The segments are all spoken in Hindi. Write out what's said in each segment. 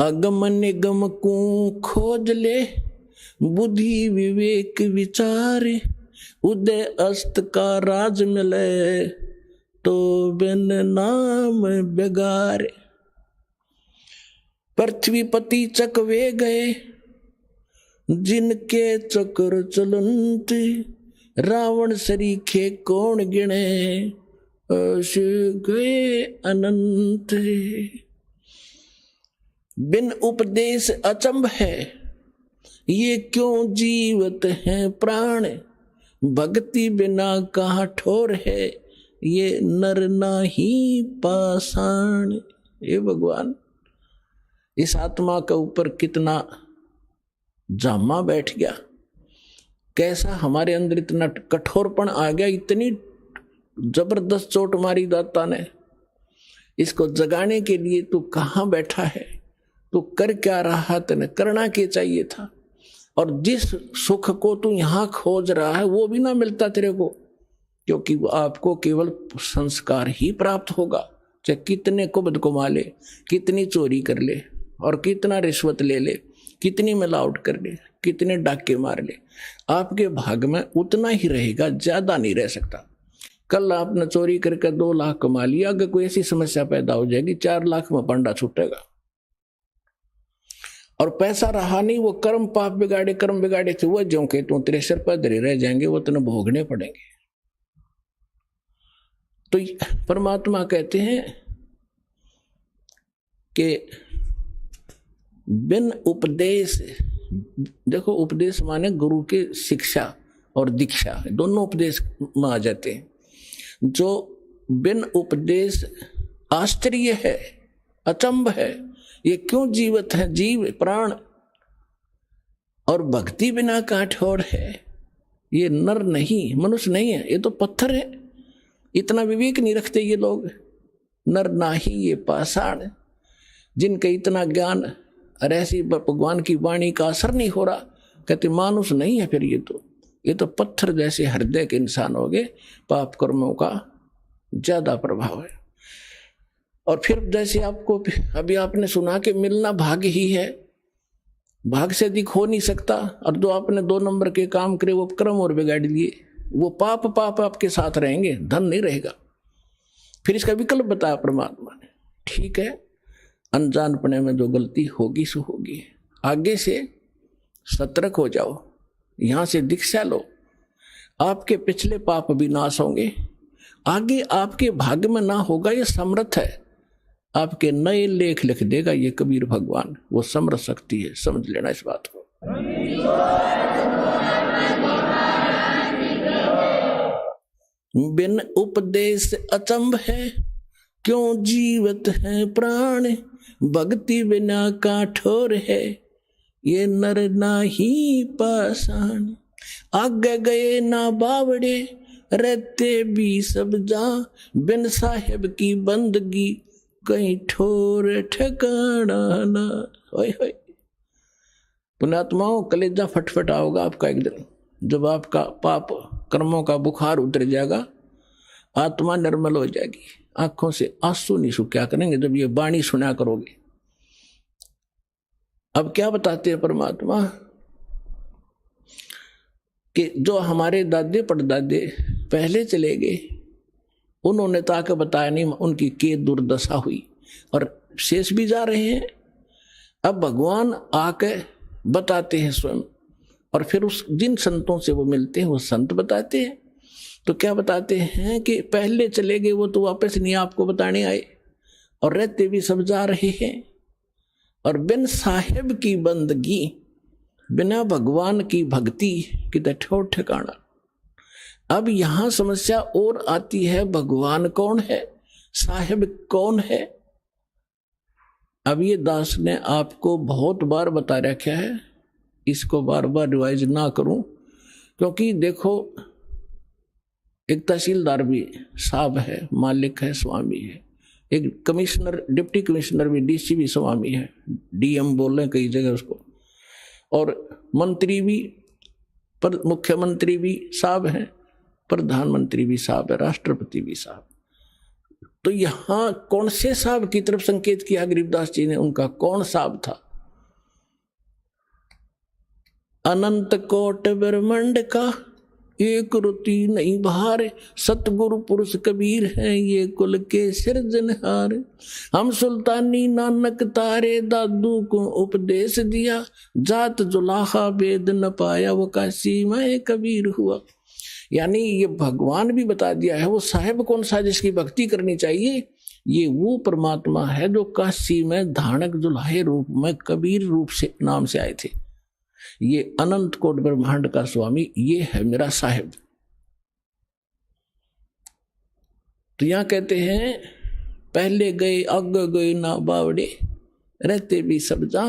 अगम निगम को खोज ले, बुद्धि विवेक विचारे, उदय अस्त का राज मिले, तो बिन नाम बेगारे। पृथ्वी पति चकवे गए, जिनके चक्र चलंत, रावण सरीखे कौन गिने, अस गए अनंत। बिन उपदेश अचंभ है, ये क्यों जीवत हैं प्राण, भक्ति बिना कहाँ ठोर है, ये नर नाही पाषाण। ये भगवान, इस आत्मा के ऊपर कितना जामा बैठ गया, कैसा हमारे अंदर इतना कठोरपन आ गया, इतनी जबरदस्त चोट मारी दाता ने। इसको जगाने के लिए तू कहाँ बैठा है, तू कर क्या रहा, तेने करना क्या चाहिए था। और जिस सुख को तू यहाँ खोज रहा है वो भी ना मिलता तेरे को, क्योंकि वो आपको केवल संस्कार ही प्राप्त होगा। चाहे कितने कुबद कमा ले, कितनी चोरी कर ले, और कितना रिश्वत ले ले, कितनी मिलावट कर ले, कितने डाके मार ले, आपके भाग में उतना ही रहेगा, ज्यादा नहीं रह सकता। कल आपने चोरी करके 2 लाख कमा लिया, अगर कोई ऐसी समस्या पैदा हो जाएगी 4 लाख में पंडा छूटेगा। और पैसा रहा नहीं, वो कर्म पाप बिगाड़े, कर्म बिगाड़े थे वो जो के तू तेरे सिर पर धरे रह जाएंगे, वो तेने भोगने पड़ेंगे। तो परमात्मा कहते हैं कि बिन उपदेश, देखो उपदेश माने गुरु की शिक्षा और दीक्षा, दोनों उपदेश में आ जाते हैं। जो बिन उपदेश आश्चर्य है, अचंभ है, ये क्यों जीवित है जीव प्राण, और भक्ति बिना काठोर है, ये नर नहीं मनुष्य नहीं है, ये तो पत्थर है। इतना विवेक नहीं रखते ये लोग। नर नाही ये पाषाण, जिनका इतना ज्ञान और ऐसी भगवान की वाणी का असर नहीं हो रहा, कहते मानुष नहीं है फिर ये तो पत्थर जैसे हृदय के इंसान हो गए। पाप कर्मों का ज्यादा प्रभाव है। और फिर जैसे आपको अभी आपने सुना कि मिलना भाग्य ही है, भाग से अधिक हो नहीं सकता। और जो आपने 2 नंबर के काम करे वो कर्म और बिगाड़ दिए, वो पाप आपके साथ रहेंगे, धन नहीं रहेगा। फिर इसका विकल्प बताया परमात्मा ने। ठीक है, अनजानपने में जो गलती होगी सो होगी, आगे से सतर्क हो जाओ, यहां से दीक्षा लो, आपके पिछले पाप भी नाश होंगे। आगे आपके भाग्य में ना होगा, ये समर्थ है, आपके नए लेख लिख देगा ये कबीर भगवान। वो समर्थ शक्ति है, समझ लेना इस बात को। बिन उपदेश अचंभ है, क्यों जीवत है प्राण, भक्ति बिना काठोर है, ये नर नाही पाषाण। आगे गए ना बावड़े, रहते भी सब जा, बिन साहेब की बंदगी, कहीं ठोर ठिकाना ना। होय होय पुण्यात्माओं, कलेजा फटफटा होगा आपका एक दिन, जब आपका पाप कर्मों का बुखार उतर जाएगा, आत्मा निर्मल हो जाएगी, आंखों से आंसू नहीं सूख्या करेंगे जब ये वाणी सुना करोगे। अब क्या बताते हैं परमात्मा कि जो हमारे दादे परदादे पहले चले गए, उन्होंने तो आके बताया नहीं उनकी के दुर्दशा हुई, और शेष भी जा रहे हैं। अब भगवान आके बताते हैं स्वयं, और फिर उस जिन संतों से वो मिलते हैं वो संत बताते हैं। तो क्या बताते हैं कि पहले चले गए वो तो वापस नहीं आपको बताने आए, और रहते भी सब जा रहे हैं। और बिन साहेब की बंदगी, बिना भगवान की भक्ति की ठोर ठिकाना। अब यहां समस्या और आती है, भगवान कौन है, साहेब कौन है। अब ये दास ने आपको बहुत बार बता रखा है, इसको बार बार रिवाइज ना करूं, क्योंकि देखो एक तहसीलदार भी साहब है, मालिक है, स्वामी है, एक कमिश्नर डिप्टी कमिश्नर भी, डीसी भी स्वामी है, डीएम बोल रहे कई जगह उसको, और मंत्री भी, पर मुख्यमंत्री भी साहब है, प्रधानमंत्री भी साहब है, राष्ट्रपति भी साहब। तो यहां कौन से साहब की तरफ संकेत किया गरीबदास जी ने? उनका कौन साहब था? अनंत कोट ब्रह्मांड का एक रुति नहीं बहार, सतगुरु पुरुष कबीर है ये कुल के सिरजनहार। हम सुल्तानी नानक तारे दादू को उपदेश दिया, जात जुलाहा वेद न पाया वो काशी में कबीर हुआ। यानी ये भगवान भी बता दिया है वो साहेब कौन सा जिसकी भक्ति करनी चाहिए। ये वो परमात्मा है जो काशी में धानक जुलाहे रूप में कबीर रूप से नाम से आए थे। ये अनंत कोट ब्रह्मांड का स्वामी, ये है मेरा साहेब। तो यहां कहते हैं पहले गए आगे गए ना बावड़े, रहते भी सब जा,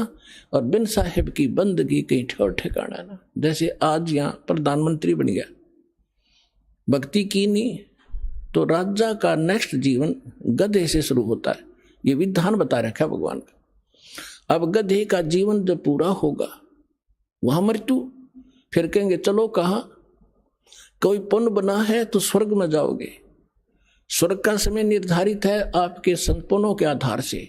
और बिन साहेब की बंदगी कहीं ठोर ठिकाना ना। जैसे आज यहां प्रधानमंत्री बन गया, भक्ति की नहीं तो राजा का नेक्स्ट जीवन गधे से शुरू होता है। ये विधान बता रखा है भगवान का। अब गधे का जीवन जब पूरा होगा वहां मृत्यु, फिर कहेंगे चलो कहाँ, कोई पुण्य बना है तो स्वर्ग में जाओगे। स्वर्ग का समय निर्धारित है आपके संपुणों के आधार से।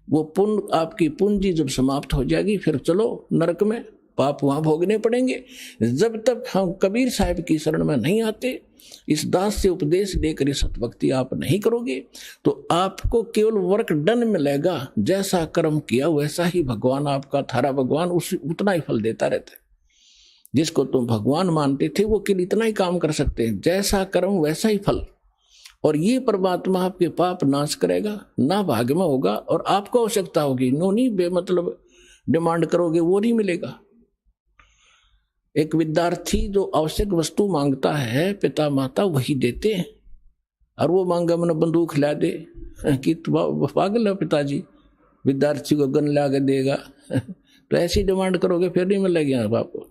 वो पुण्य आपकी पूंजी जब समाप्त हो जाएगी फिर चलो नरक में, पाप वहां भोगने पड़ेंगे। जब तक हम कबीर साहब की शरण में नहीं आते, इस दास से उपदेश लेकर सतभक्ति आप नहीं करोगे, तो आपको केवल वर्क डन मिलेगा। जैसा कर्म किया वैसा ही भगवान आपका थारा भगवान उतना ही फल देता रहता है। जिसको तुम भगवान मानते थे वो केवल इतना ही काम कर सकते हैं, जैसा कर्म वैसा ही फल। और ये परमात्मा आपके पाप नाश करेगा, ना भाग्य में होगा, और आपको आवश्यकता होगी नो नहीं बेमतलब डिमांड करोगे वो नहीं मिलेगा। एक विद्यार्थी जो आवश्यक वस्तु मांगता है पिता माता वही देते हैं, और वो मांगा मैंने बंदूक ला दे कि पागल है पिताजी, विद्यार्थी को गन ला के देगा तो ऐसी डिमांड करोगे फिर नहीं मिलेगी आपको।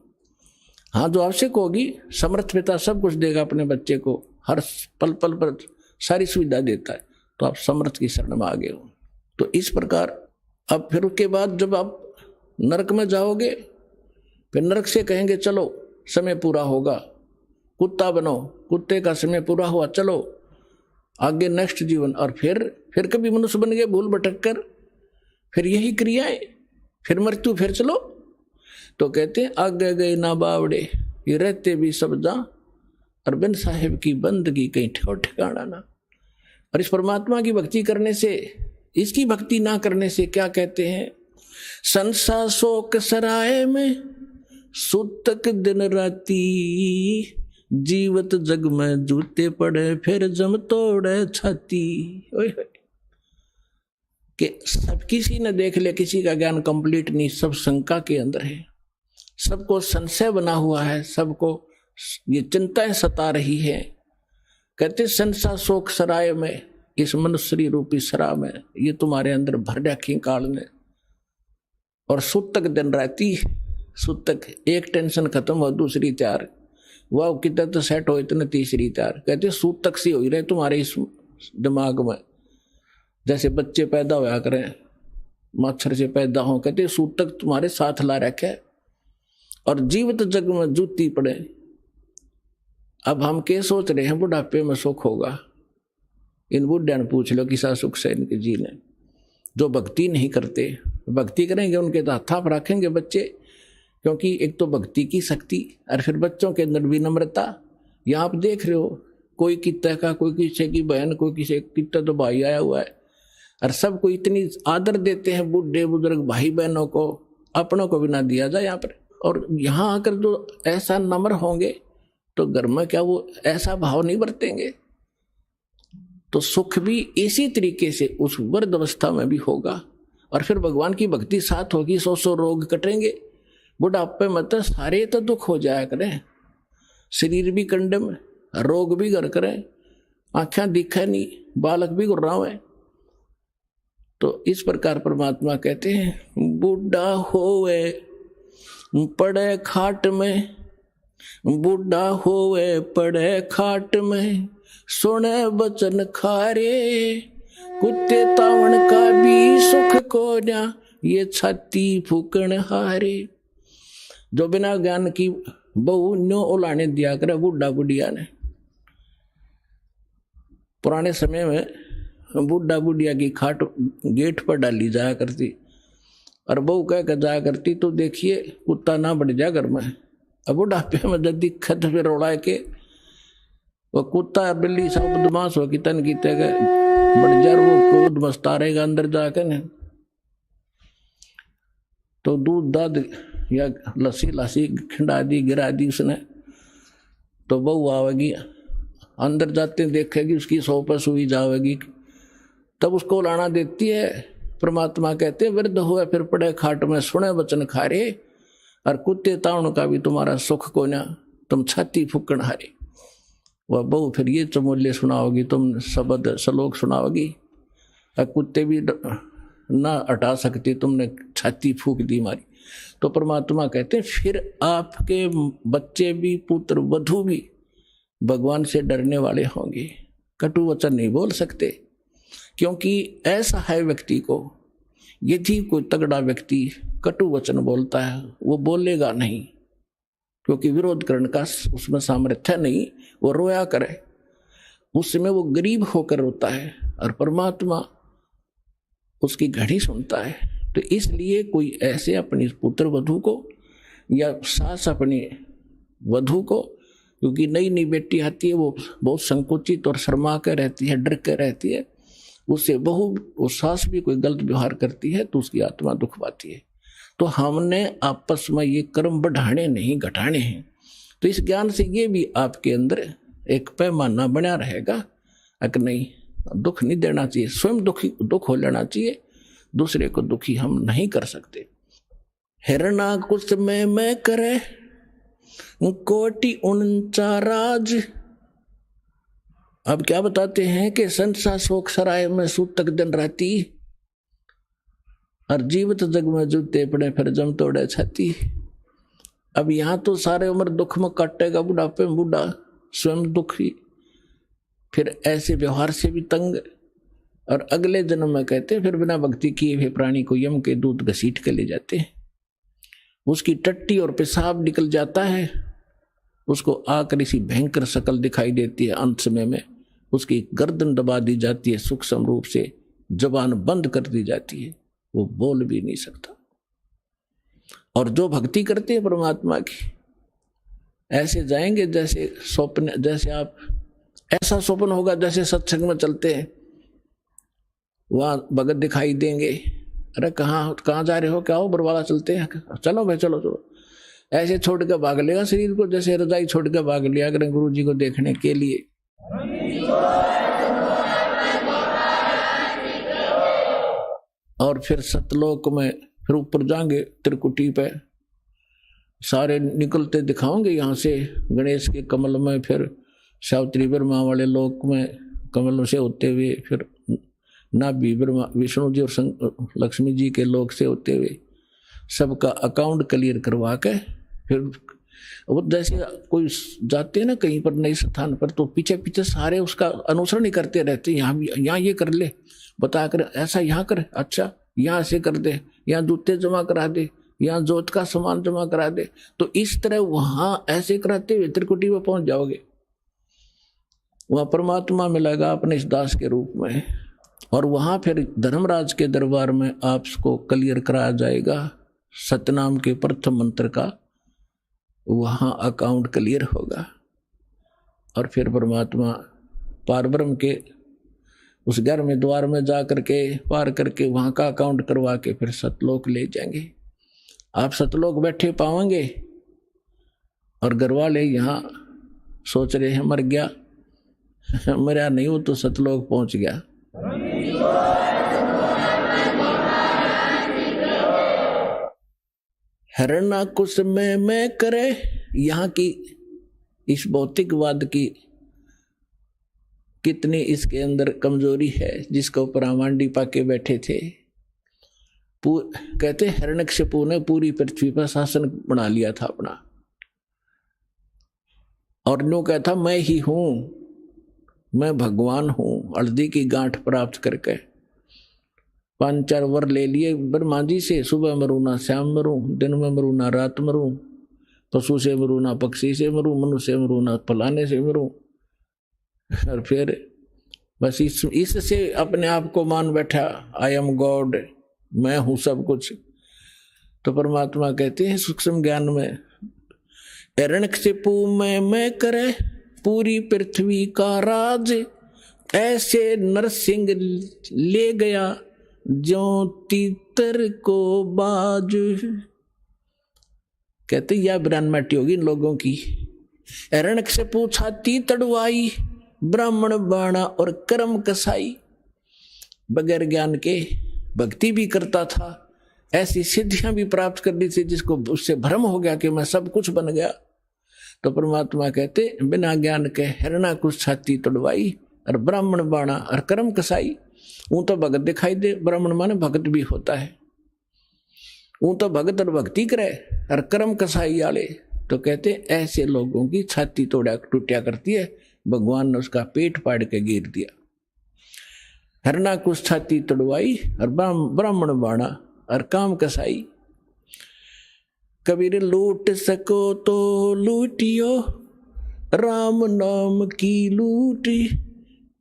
हाँ, जो आवश्यक होगी समर्थ पिता सब कुछ देगा अपने बच्चे को, हर पल पल पर सारी सुविधा देता है, तो आप समर्थ की शरण में आ गए हो। तो इस प्रकार अब फिर उसके बाद जब आप नरक में जाओगे, फिर नरक से कहेंगे चलो समय पूरा होगा, कुत्ता बनो, कुत्ते का समय पूरा हुआ, चलो आगे नेक्स्ट जीवन। और फिर कभी मनुष्य बन गए भूल भटक कर, फिर यही क्रियाएं, फिर मृत्यु, फिर चलो। तो कहते हैं आगे गए ना बावड़े, ये रहते भी सब जा, और बिन साहेब की बंदगी कहीं ठोर ठिकाना ना। और इस परमात्मा की भक्ति करने से, इसकी भक्ति ना करने से क्या कहते हैं, संसा शोक सराय में सुतक दिन राती, जीवत जग में जूते पड़े फिर जम तोड़े छाती। कि सब किसी ने देख ले, किसी का ज्ञान कंप्लीट नहीं, सब शंका के अंदर है, सबको संशय बना हुआ है, सबको ये चिंताएं सता रही है। कहते संसा शोक सराय में, इस मनुष्य रूपी सरा में ये तुम्हारे अंदर भर रखी काल ने। और सुतक दिन राती, सुतक एक टेंशन खत्म हो दूसरी तैयार, वाह कितना तो सेट हो इतने तीसरी तैयार। कहते सूतक सी हो ही रहे तुम्हारे इस दिमाग में, जैसे बच्चे पैदा होया करें मच्छर से पैदा हो, कहते सूतक तुम्हारे साथ ला रखे, और जीवित जग में जूती पड़े। अब हम क्या सोच रहे हैं बुढ़ापे में सुख होगा, इन बुढ़िया ने पूछ लो किसा सुख से इनके जीने। जो भक्ति नहीं करते, भक्ति करेंगे उनके तो हाथ आप रखेंगे बच्चे, क्योंकि एक तो भक्ति की शक्ति और फिर बच्चों के अंदर भी नम्रता। यहाँ आप देख रहे हो कोई कितना का, कोई किसी की बहन, कोई किसी कितना तो भाई आया हुआ है, और सबको इतनी आदर देते हैं बूढ़े बुजुर्ग भाई बहनों को, अपनों को भी ना दिया जाए यहाँ पर। और यहाँ आकर जो ऐसा नम्र होंगे तो घर में क्या वो ऐसा भाव नहीं बरतेंगे, तो सुख भी इसी तरीके से उस वृद्ध अवस्था में भी होगा। और फिर भगवान की भक्ति साथ होगी, 100 रोग कटेंगे। बुढ़ापे में तो सारे तो दुख हो जाया करें, शरीर भी कंडम, रोग भी घर करें, आँखें दिखे नहीं, बालक भी गुर्राव है। तो इस प्रकार परमात्मा कहते हैं बूढ़ा होवे पड़े खाट में, बूढ़ा होवे पड़े खाट में, सुने बचन खारे, कुत्ते तावण का भी सुख को ना, ये छाती फूकण हारे। जो बिना ज्ञान की बहु न्यो ओलाने दिया करे बूढ़ा बुढ़िया ने। पुराने समय में बुढ़ा बुढ़िया की खाट गेट पर डाली जाया करती, और बहू कह कर जाया करती तो देखिए कुत्ता ना बढ़ जा घर में। अब बुढ़ापे में जब दिक्कत फिर रोड़ा के वो कुत्ता बिल्ली सब बदमाश हो कि तन की तक बढ़ जा, वो क्रोध मस्ता रहेगा अंदर जाकर न। तो दूध दाद या लस्सी लस्सी खिंडा दी गिरा दी उसने, तो बहू आवेगी अंदर जाते देखेगी उसकी सौ पर सुई जावेगी, तब उसको लाना देती है। परमात्मा कहते वृद्ध हुए फिर पड़े खाट में सुने वचन खारे, और कुत्ते ताउन का भी तुम्हारा सुख को ना, तुम छाती फूकण हारे। वह बहू फिर ये चमोले सुनाओगी, तुम शब्द श्लोक सुनाओगी, और कुत्ते भी ना हटा सकती, तुमने छाती फूक दी मारी। तो परमात्मा कहते फिर आपके बच्चे भी पुत्र वधू भी भगवान से डरने वाले होंगे, कटु वचन नहीं बोल सकते। क्योंकि ऐसा है व्यक्ति को, यदि कोई तगड़ा व्यक्ति कटु वचन बोलता है वो बोलेगा नहीं, क्योंकि विरोध करने का उसमें सामर्थ्य नहीं, वो रोया करे, उसमें वो गरीब होकर रोता है, और परमात्मा उसकी घड़ी सुनता है। तो इसलिए कोई ऐसे अपनी पुत्र वधू को या सास अपनी वधू को, क्योंकि नई नई बेटी आती है वो बहुत संकुचित और शर्मा कर रहती है, डर कर रहती है, उससे बहू वो सास भी कोई गलत व्यवहार करती है तो उसकी आत्मा दुख पाती है। तो हमने आपस में ये कर्म बढ़ाने नहीं घटाने हैं। तो इस ज्ञान से ये भी आपके अंदर एक पैमाना बना रहेगा कि नहीं, दुख नहीं देना चाहिए, स्वयं दुख हो लेना चाहिए, दूसरे को दुखी हम नहीं कर सकते। हिरणा कुछ में मैं करे कोटि 49 राज। अब क्या बताते हैं कि संसा शोक सराय में सूतक दिन राती, और जीवित जग में जूते पड़े फिर जम तोड़े छाती। अब यहां तो सारे उम्र दुख में काटेगा, बुढ़ापे में बूढ़ा स्वयं दुखी, फिर ऐसे व्यवहार से भी तंग, और अगले जन्म में कहते फिर बिना भक्ति किए हुए प्राणी को यम के दूत घसीट के ले जाते हैं, उसकी टट्टी और पेशाब निकल जाता है, उसको आकर इसी भयंकर शकल दिखाई देती है। अंत समय में उसकी गर्दन दबा दी जाती है, सूक्ष्म रूप से जबान बंद कर दी जाती है, वो बोल भी नहीं सकता। और जो भक्ति करते हैं परमात्मा की, ऐसे जाएंगे जैसे स्वप्न, जैसे आप ऐसा स्वप्न होगा जैसे सत्संग में चलते हैं, वहां भगत दिखाई देंगे, अरे कहाँ जा रहे हो, क्या हो, बरवाला चलते हैं, चलो भाई चलो चलो, ऐसे छोड़ के भाग लेगा शरीर को, जैसे रजाई छोड़ के भाग लिया करें गुरु जी को देखने के लिए। और फिर सतलोक में फिर ऊपर जाएंगे त्रिकुटी पे, सारे निकलते दिखाओगे यहाँ से गणेश के कमल में, फिर सावित्री ब्रह्मा वाले लोक में कमल से होते हुए, फिर नाभि ब्रह्मा विष्णु जी और लक्ष्मी जी के लोक से होते हुए सबका अकाउंट क्लियर करवा के, फिर वो जैसे कोई जाते हैं ना कहीं पर नए स्थान पर, तो पीछे पीछे सारे उसका अनुसरण ही करते रहते, यहाँ ये कर ले, बता कर ऐसा यहाँ कर, अच्छा यहाँ से कर दे, यहाँ जूते जमा करा दे, यहाँ जोत का सामान जमा करा दे। तो इस तरह वहां ऐसे कराते हुए त्रिकुटी में पहुंच जाओगे, वहां परमात्मा मिलेगा अपने इस दास के रूप में, और वहां फिर धर्मराज के दरबार में आपको क्लियर कराया जाएगा सतनाम के प्रथम मंत्र का, वहां अकाउंट क्लियर होगा। और फिर परमात्मा पारब्रह्म के उस घर में द्वार में जा करके पार करके वहां का अकाउंट करवा के फिर सतलोक ले जाएंगे। आप सतलोक बैठे पाओगे, और घर वाले यहाँ सोच रहे हैं मर गया, मरा नहीं, वो तो सतलोक पहुंच गया। हरना कुछ में मैं करे, यहाँ की इस भौतिकवाद की कितनी इसके अंदर कमजोरी है, जिसके ऊपर आमांडी पाके बैठे थे। कहते हिरण्यकशिपु ने पूरी पृथ्वी पर शासन बना लिया था अपना, और न्यू कहता मैं ही हूं, मैं भगवान हूं। हल्दी की गांठ प्राप्त करके 5-4 वर ले लिए ब्रह्मा जी से, सुबह मरूं ना शाम मरूं, दिन में मरूं ना रात मरूं, पशु से मरूं ना पक्षी से मरूं, मनुष्य से मरूं ना फलाने से मरूं। और फिर बस इससे अपने आप को मान बैठा, आई एम गॉड, मैं हूं सब कुछ। तो परमात्मा कहते हैं सूक्ष्म ज्ञान में, हिरण्यकशिपु में मैं करे पूरी पृथ्वी का राज, ऐसे नरसिंह ले गया जो तीतर को बाज। कहते यह ब्रह्मटी होगी इन लोगों की। हिरण्यकशिपु छाती तड़वाई, ब्राह्मण बाणा और कर्म कसाई। बगैर ज्ञान के भक्ति भी करता था, ऐसी सिद्धियां भी प्राप्त कर ली थी जिसको उससे भ्रम हो गया कि मैं सब कुछ बन गया। तो परमात्मा कहते बिना ज्ञान के हिरण्यकुश छाती तड़वाई और ब्राह्मण बाणा और कर्म कसाई। वो तो भगत दिखाई दे, ब्राह्मण माने भगत भी होता है, वो तो भगत और भक्ति करे, और कर्म कसाई वाले तो कहते ऐसे लोगों की छाती टूटा करती है, भगवान ने उसका पेट फाड़ के गिर दिया। हिरण्यकुश छाती तड़वाई और ब्राह्मण बाणा और काम कसाई। कबीर लूट सको तो लूटियो, राम नाम की लूटी,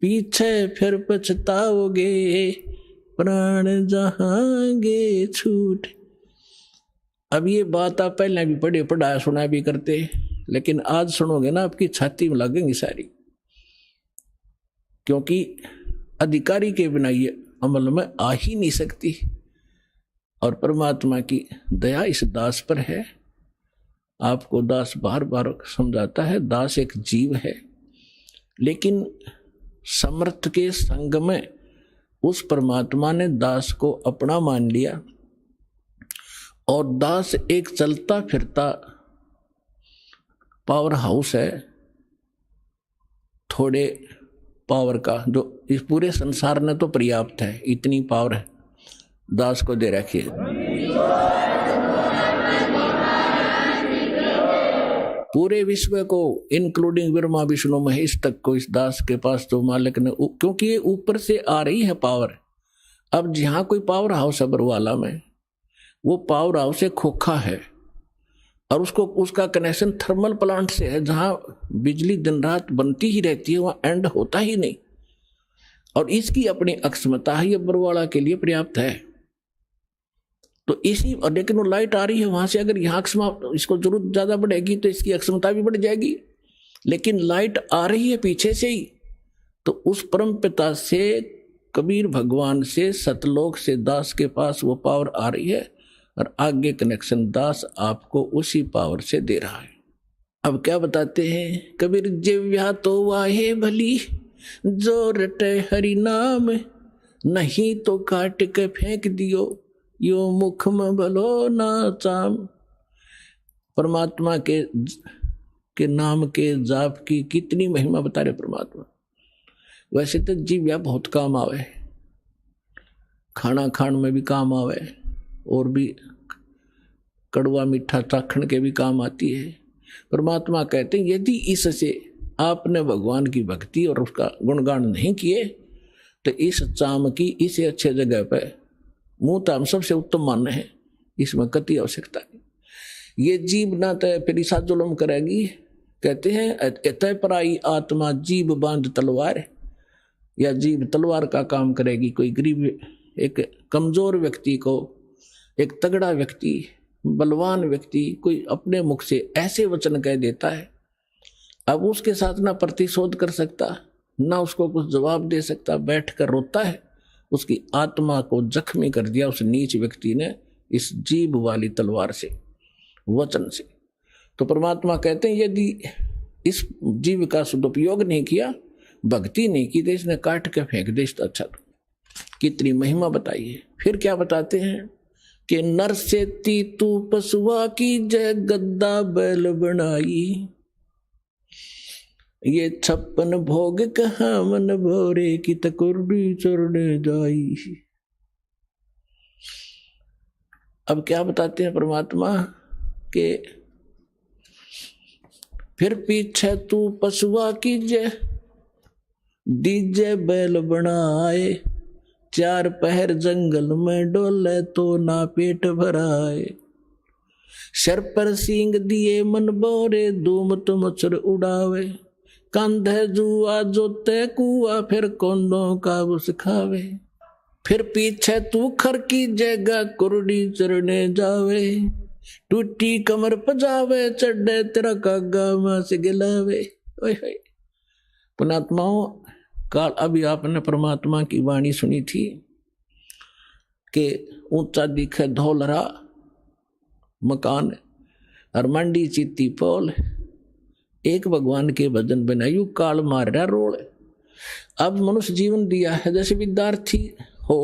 पीछे फिर पछताओगे, प्राण जहांगे छूट। अब ये बात आप पहले भी पढ़े पढ़ाया सुना भी करते, लेकिन आज सुनोगे ना आपकी छाती में लगेंगी सारी, क्योंकि अधिकारी के बिना ये अमल में आ ही नहीं सकती। और परमात्मा की दया इस दास पर है। आपको दास बार बार समझाता है, दास एक जीव है, लेकिन समर्थ के संग में उस परमात्मा ने दास को अपना मान लिया, और दास एक चलता फिरता पावर हाउस है थोड़े पावर का, जो इस पूरे संसार ने तो पर्याप्त है, इतनी पावर है दास को दे रखी है। पूरे विश्व को इंक्लूडिंग ब्रह्मा विष्णु महेश तक को इस दास के पास तो मालिक ने, क्योंकि ये ऊपर से आ रही है पावर। अब जहां कोई पावर हाउस है बरवाला में, वो पावर हाउस से खोखा है, और उसको उसका कनेक्शन थर्मल प्लांट से है, जहां बिजली दिन रात बनती ही रहती है, वहां एंड होता ही नहीं। और इसकी अपनी अक्षमता है, ये बरवाला के लिए पर्याप्त है। तो इसी, और लेकिन वो लाइट आ रही है वहां से, अगर यहाँ इसको जरूरत ज्यादा बढ़ेगी तो इसकी अक्षमता भी बढ़ जाएगी, लेकिन लाइट आ रही है पीछे से ही। तो उस परम पिता से, कबीर भगवान से, सतलोक से दास के पास वो पावर आ रही है, और आगे कनेक्शन दास आपको उसी पावर से दे रहा है। अब क्या बताते हैं कबीर, जिव्या तो वाहे भली, जो रटे हरि नाम, नहीं तो काट के फेंक दियो, यो मुख में भलो ना चाम। परमात्मा के नाम के जाप की कितनी महिमा बता रहे परमात्मा। वैसे तो जिव्या बहुत काम आवे, खाना खान में भी काम आवे, और भी कड़वा मीठा चाखण के भी काम आती है। परमात्मा कहते हैं यदि इससे आपने भगवान की भक्ति और उसका गुणगान नहीं किए, तो इस चाम की इसे अच्छे जगह पे मुंह तो हम सबसे उत्तम मानने हैं, इसमें कति आवश्यकता नहीं। ये जीव ना तय फिर ईसा जुलम करेगी। कहते हैं तय पराई आत्मा जीव बांध तलवार, या जीव तलवार का काम करेगी। कोई गरीब, एक कमजोर व्यक्ति को एक तगड़ा व्यक्ति, बलवान व्यक्ति कोई अपने मुख से ऐसे वचन कह देता है, अब उसके साथ ना प्रतिशोध कर सकता, ना उसको कुछ जवाब दे सकता, बैठकर रोता है। उसकी आत्मा को जख्मी कर दिया उस नीच व्यक्ति ने इस जीभ वाली तलवार से, वचन से। तो परमात्मा कहते हैं यदि इस जीव का सदुपयोग नहीं किया, भक्ति नहीं की, तो इसने काट के फेंक दे इसका। अच्छा, कितनी महिमा बताइए। फिर क्या बताते हैं कि नर से तीतू पशुआ की जय, गद्दा बैल बनाई, ये 56 भोग कहाँ मन भोरे, की तकुर्री चढ़ने जाई। अब क्या बताते हैं परमात्मा के, फिर पीछे तू पशुआ की जय, डीजे बैल बनाए, 4 पहर जंगल में डोले तो ना पेट भराए, सर पर सींग दिए मन बोरे, धूम तो मच्छर उड़ावे, कंध जुआ जोते कुआ, फिर कोंडों का बुस खावे। फिर पीछे तू खर की जगह कुरडी चरने जावे, टूटी कमर पजावे, चढ़े तेरा कागा मां से गिलावे। पुणात्माओं, काल अभी आपने परमात्मा की वाणी सुनी थी कि ऊंचा दिखे धौलरा मकान और मंडी चीती पोल, एक भगवान के भजन बनायु काल मार रहा रोल। अब मनुष्य जीवन दिया है, जैसे विद्यार्थी हो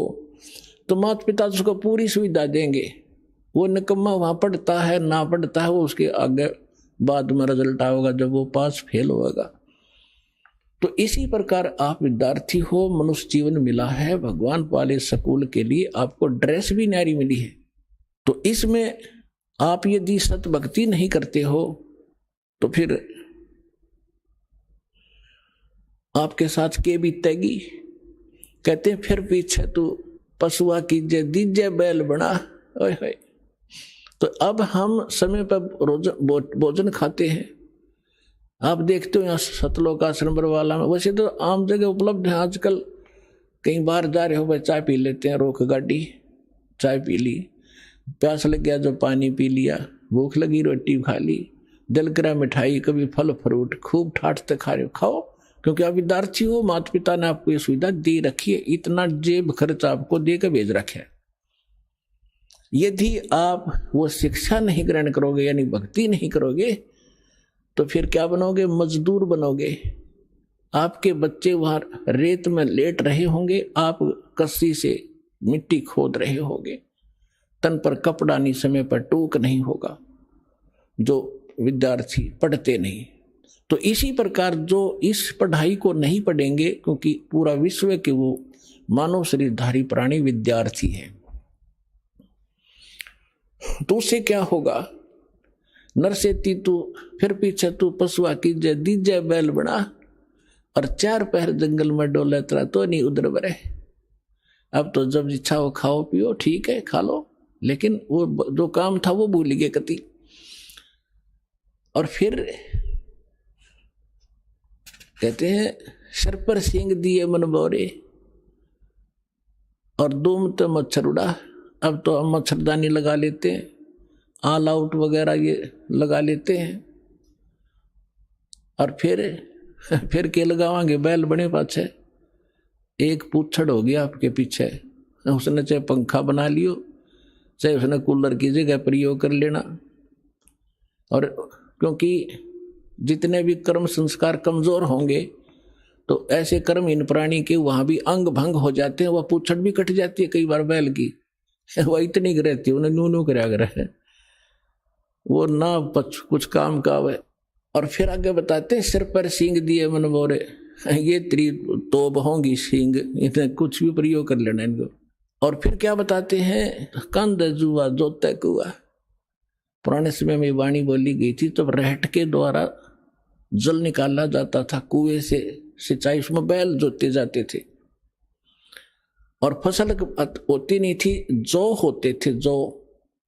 तो माता पिता उसको पूरी सुविधा देंगे, वो निकम्मा वहां पढ़ता है ना पढ़ता है वो उसके आगे बाद में रिजल्ट आएगा जब वो पास फेल होगा। तो इसी प्रकार आप विद्यार्थी हो, मनुष्य जीवन मिला है भगवान वाले स्कूल के लिए, आपको ड्रेस भी न्यारी मिली है। तो इसमें आप यदि सत भक्ति नहीं करते हो तो फिर आपके साथ के बीतेगी। कहते हैं फिर पीछे तू पशुआ कीजे दीजे बैल बना। ओए होए। तो अब हम समय पर रोज भोजन खाते हैं। आप देखते हो यहाँ सतलोक आश्रम वाला में, वैसे तो आम जगह उपलब्ध है आजकल, कहीं बाहर जा रहे हो भाई चाय पी लेते हैं, रोक गाड़ी चाय पी ली, प्यास लग गया जो पानी पी लिया, भूख लगी रोटी खा ली, दिल करा मिठाई, कभी फल फ्रूट, खूब ठाटते खा रहे हो, खाओ, क्योंकि आप विद्यार्थी हो, माता पिता ने आपको ये सुविधा दे रखी है, इतना जेब खर्च आपको दे के भेज रखे है। यदि आप वो शिक्षा नहीं ग्रहण करोगे यानी भक्ति नहीं करोगे तो फिर क्या बनोगे? मजदूर बनोगे। आपके बच्चे वहां रेत में लेट रहे होंगे, आप कस्सी से मिट्टी खोद रहे होंगे, तन पर कपड़ा नहीं, समय पर टूक नहीं होगा, जो विद्यार्थी पढ़ते नहीं। तो इसी प्रकार जो इस पढ़ाई को नहीं पढ़ेंगे, क्योंकि पूरा विश्व के वो मानव शरीरधारी प्राणी विद्यार्थी है, तो उससे क्या होगा? नर से ती तू फिर पीछे तू पशुआ की जय दीजय बैल बना, और 4 पहर जंगल में डोले तेरा तो नहीं उधर बरे। अब तो जब इच्छा हो खाओ पियो, ठीक है खा लो, लेकिन वो जो काम था वो भूल गए कति। और फिर कहते हैं सर पर सींग दिए मन बोरे, और दुम तो मच्छर उड़ा। अब तो हम मच्छरदानी लगा लेते हैं, ऑल आउट वगैरह ये लगा लेते हैं, और फिर के लगावांगे? बैल बने पाछे एक पूछड़ हो गया आपके पीछे, उसने चाहे पंखा बना लियो, चाहे उसने कूलर की जगह प्रयोग कर लेना। और क्योंकि जितने भी कर्म संस्कार कमजोर होंगे तो ऐसे कर्महीन प्राणी के वहां भी अंग भंग हो जाते हैं, वह पूछड़ भी कट जाती है कई बार बैल की, वह इतनी रहती है, उन्हें नू कराया कर है, वो ना कुछ काम का है। और फिर आगे बताते हैं सिर पर सींग दिए मन बोरे, ये तेरी तोब होंगी सींग, इन्हें कुछ भी प्रयोग कर लेना इनको। और फिर क्या बताते हैं? कंद जुआ जोते कुआ। पुराने समय में वाणी बोली गई थी, तब रहट के द्वारा जल निकाला जाता था कुएं से, सिंचाई उसमें बैल जोते जाते थे, और फसल होती नहीं थी, जौ होते थे, जौ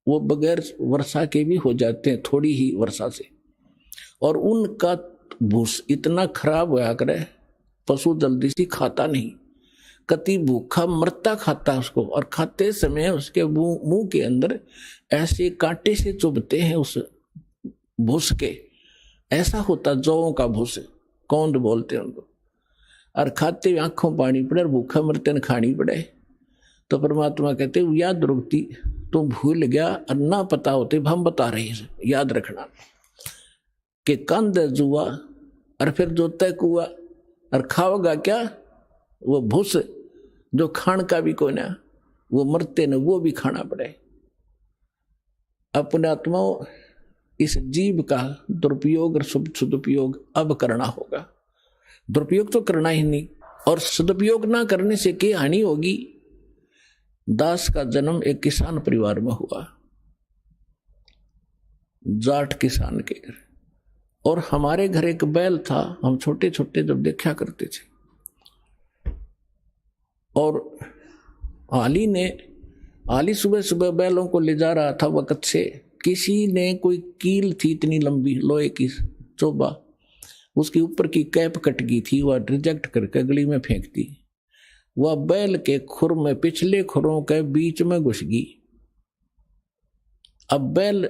वो बगैर वर्षा के भी हो जाते हैं, थोड़ी ही वर्षा से, और उनका भूस इतना खराब होया करे, पशु जल्दी से खाता नहीं, कति भूखा मरता खाता उसको, और खाते समय उसके मुंह के अंदर ऐसे कांटे से चुभते हैं उस भूस के, ऐसा होता जौओं का भूस, कौंद बोलते हैं उनको, और खाते आंखों पानी पड़े और भूखा मरते न खानी पड़े। तो परमात्मा कहते याद रुकती तो भूल गया, और ना पता होते हम बता रहे हैं, याद रखना कि कंद जुआ, और फिर जोते कुआ, और खाओगा क्या? वो भूस जो खान का भी कोई ना, वो मरते न वो भी खाना पड़े। अपने आत्माओं इस जीव का दुरुपयोग और सदुपयोग अब करना होगा। दुरुपयोग तो करना ही नहीं, और सदुपयोग ना करने से क्या हानि होगी? दास का जन्म एक किसान परिवार में हुआ, जाट किसान के घर, और हमारे घर एक बैल था, हम छोटे छोटे जब देखा करते थे, और आली सुबह सुबह बैलों को ले जा रहा था, वक्त से किसी ने कोई कील थी इतनी लंबी लोहे की चोबा, उसके ऊपर की कैप कट गई थी, वह रिजेक्ट करके गली में फेंक दी। वह बैल के खुर में पिछले खुरों के बीच में घुस गई। अब बैल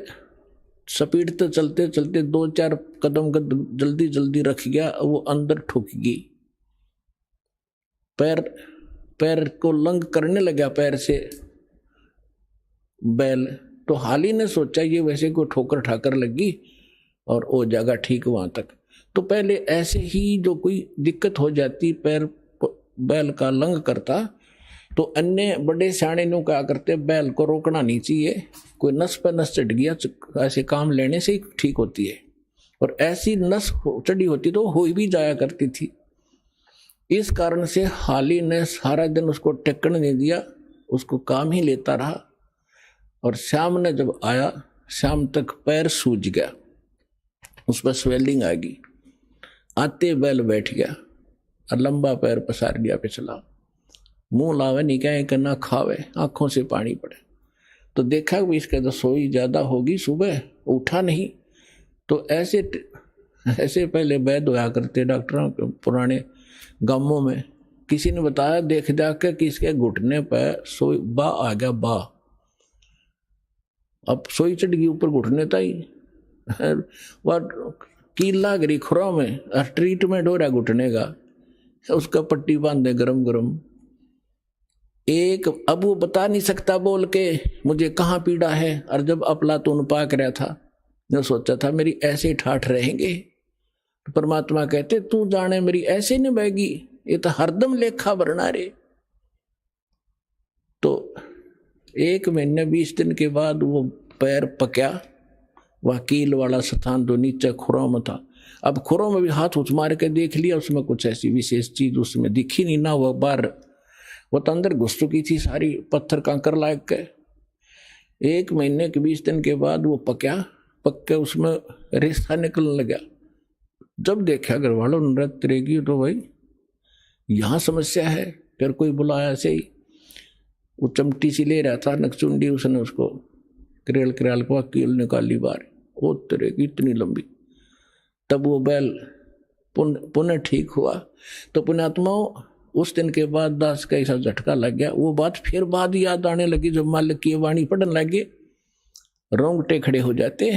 स्पीड तो चलते चलते 2-4 कदम जल्दी जल्दी रख गया, वो अंदर ठुक गई। पैर को लंग करने लगा पैर से बैल। तो हाली ने सोचा ये वैसे को ठोकर ठाकर लगी और वो जगह ठीक वहां तक। तो पहले ऐसे ही जो कोई दिक्कत हो जाती, पैर बैल का लंग करता, तो अन्य बड़े सियाणे नु क्या करते, बैल को रोकना नहीं चाहिए, कोई नस पर नस चढ़ गया ऐसे काम लेने से ही ठीक होती है। और ऐसी नस चढ़ी होती तो हो भी जाया करती थी। इस कारण से हाली ने सारा दिन उसको टेकन नहीं दिया, उसको काम ही लेता रहा। और शाम ने जब आया, शाम तक पैर सूज गया, उस पर स्वेलिंग आ गई। आते बैल बैठ गया और लंबा पैर पसार दिया पिछला। मुंह लावे नहीं कहे कि ना खावे, आंखों से पानी पड़े। तो देखा कि इसके तो सोई ज्यादा होगी, सुबह उठा नहीं। तो ऐसे पहले वैद्य होया करते डॉक्टरों के पुराने गांवों में। किसी ने बताया देख जाकर कि इसके घुटने पर सोई बा आ गया, बा। अब सोई चढ़ गई ऊपर घुटने ताई, वह कील लाग रही खुरों में, ट्रीटमेंट हो रहा घुटने का, उसका पट्टी बांधे गरम गरम। अब वो बता नहीं सकता बोल के मुझे कहाँ पीड़ा है। और जब अफलातून पाक रहा था, मैं सोचा था मेरी ऐसे ठाठ रहेंगे। तो परमात्मा कहते तू जाने मेरी ऐसे नहीं बहेगी, ये तो हरदम लेखा भरना रे। तो 1 महीने 20 दिन के बाद वो पैर पक्या। वह कील वाला स्थान जो नीचे खुरों में था, अब खुरों में भी हाथ उठ मार के देख लिया, उसमें कुछ ऐसी विशेष चीज उसमें दिखी नहीं ना। वह बाहर, वो तो अंदर घुस चुकी थी सारी, पत्थर कंकर लायक के। 1 महीने के 20 दिन के बाद वो पक के उसमें रेसा निकलने लगा। जब देखा घर वालों ने रहेगी तो भाई यहाँ समस्या है। फिर कोई बुलाया से ही, वो चमटी सी ले रहा था नकचुंडी, उसने उसको करेल को कील निकाली बार, वो तरेगी इतनी लंबी। तब वो बैल पुनः ठीक हुआ। तो पुण्यात्माओं, उस दिन के बाद दास का ऐसा झटका लग गया। वो बात फिर बाद याद आने लगी, जब मालिक की वाणी पढ़ने लगे, रोंगटे खड़े हो जाते।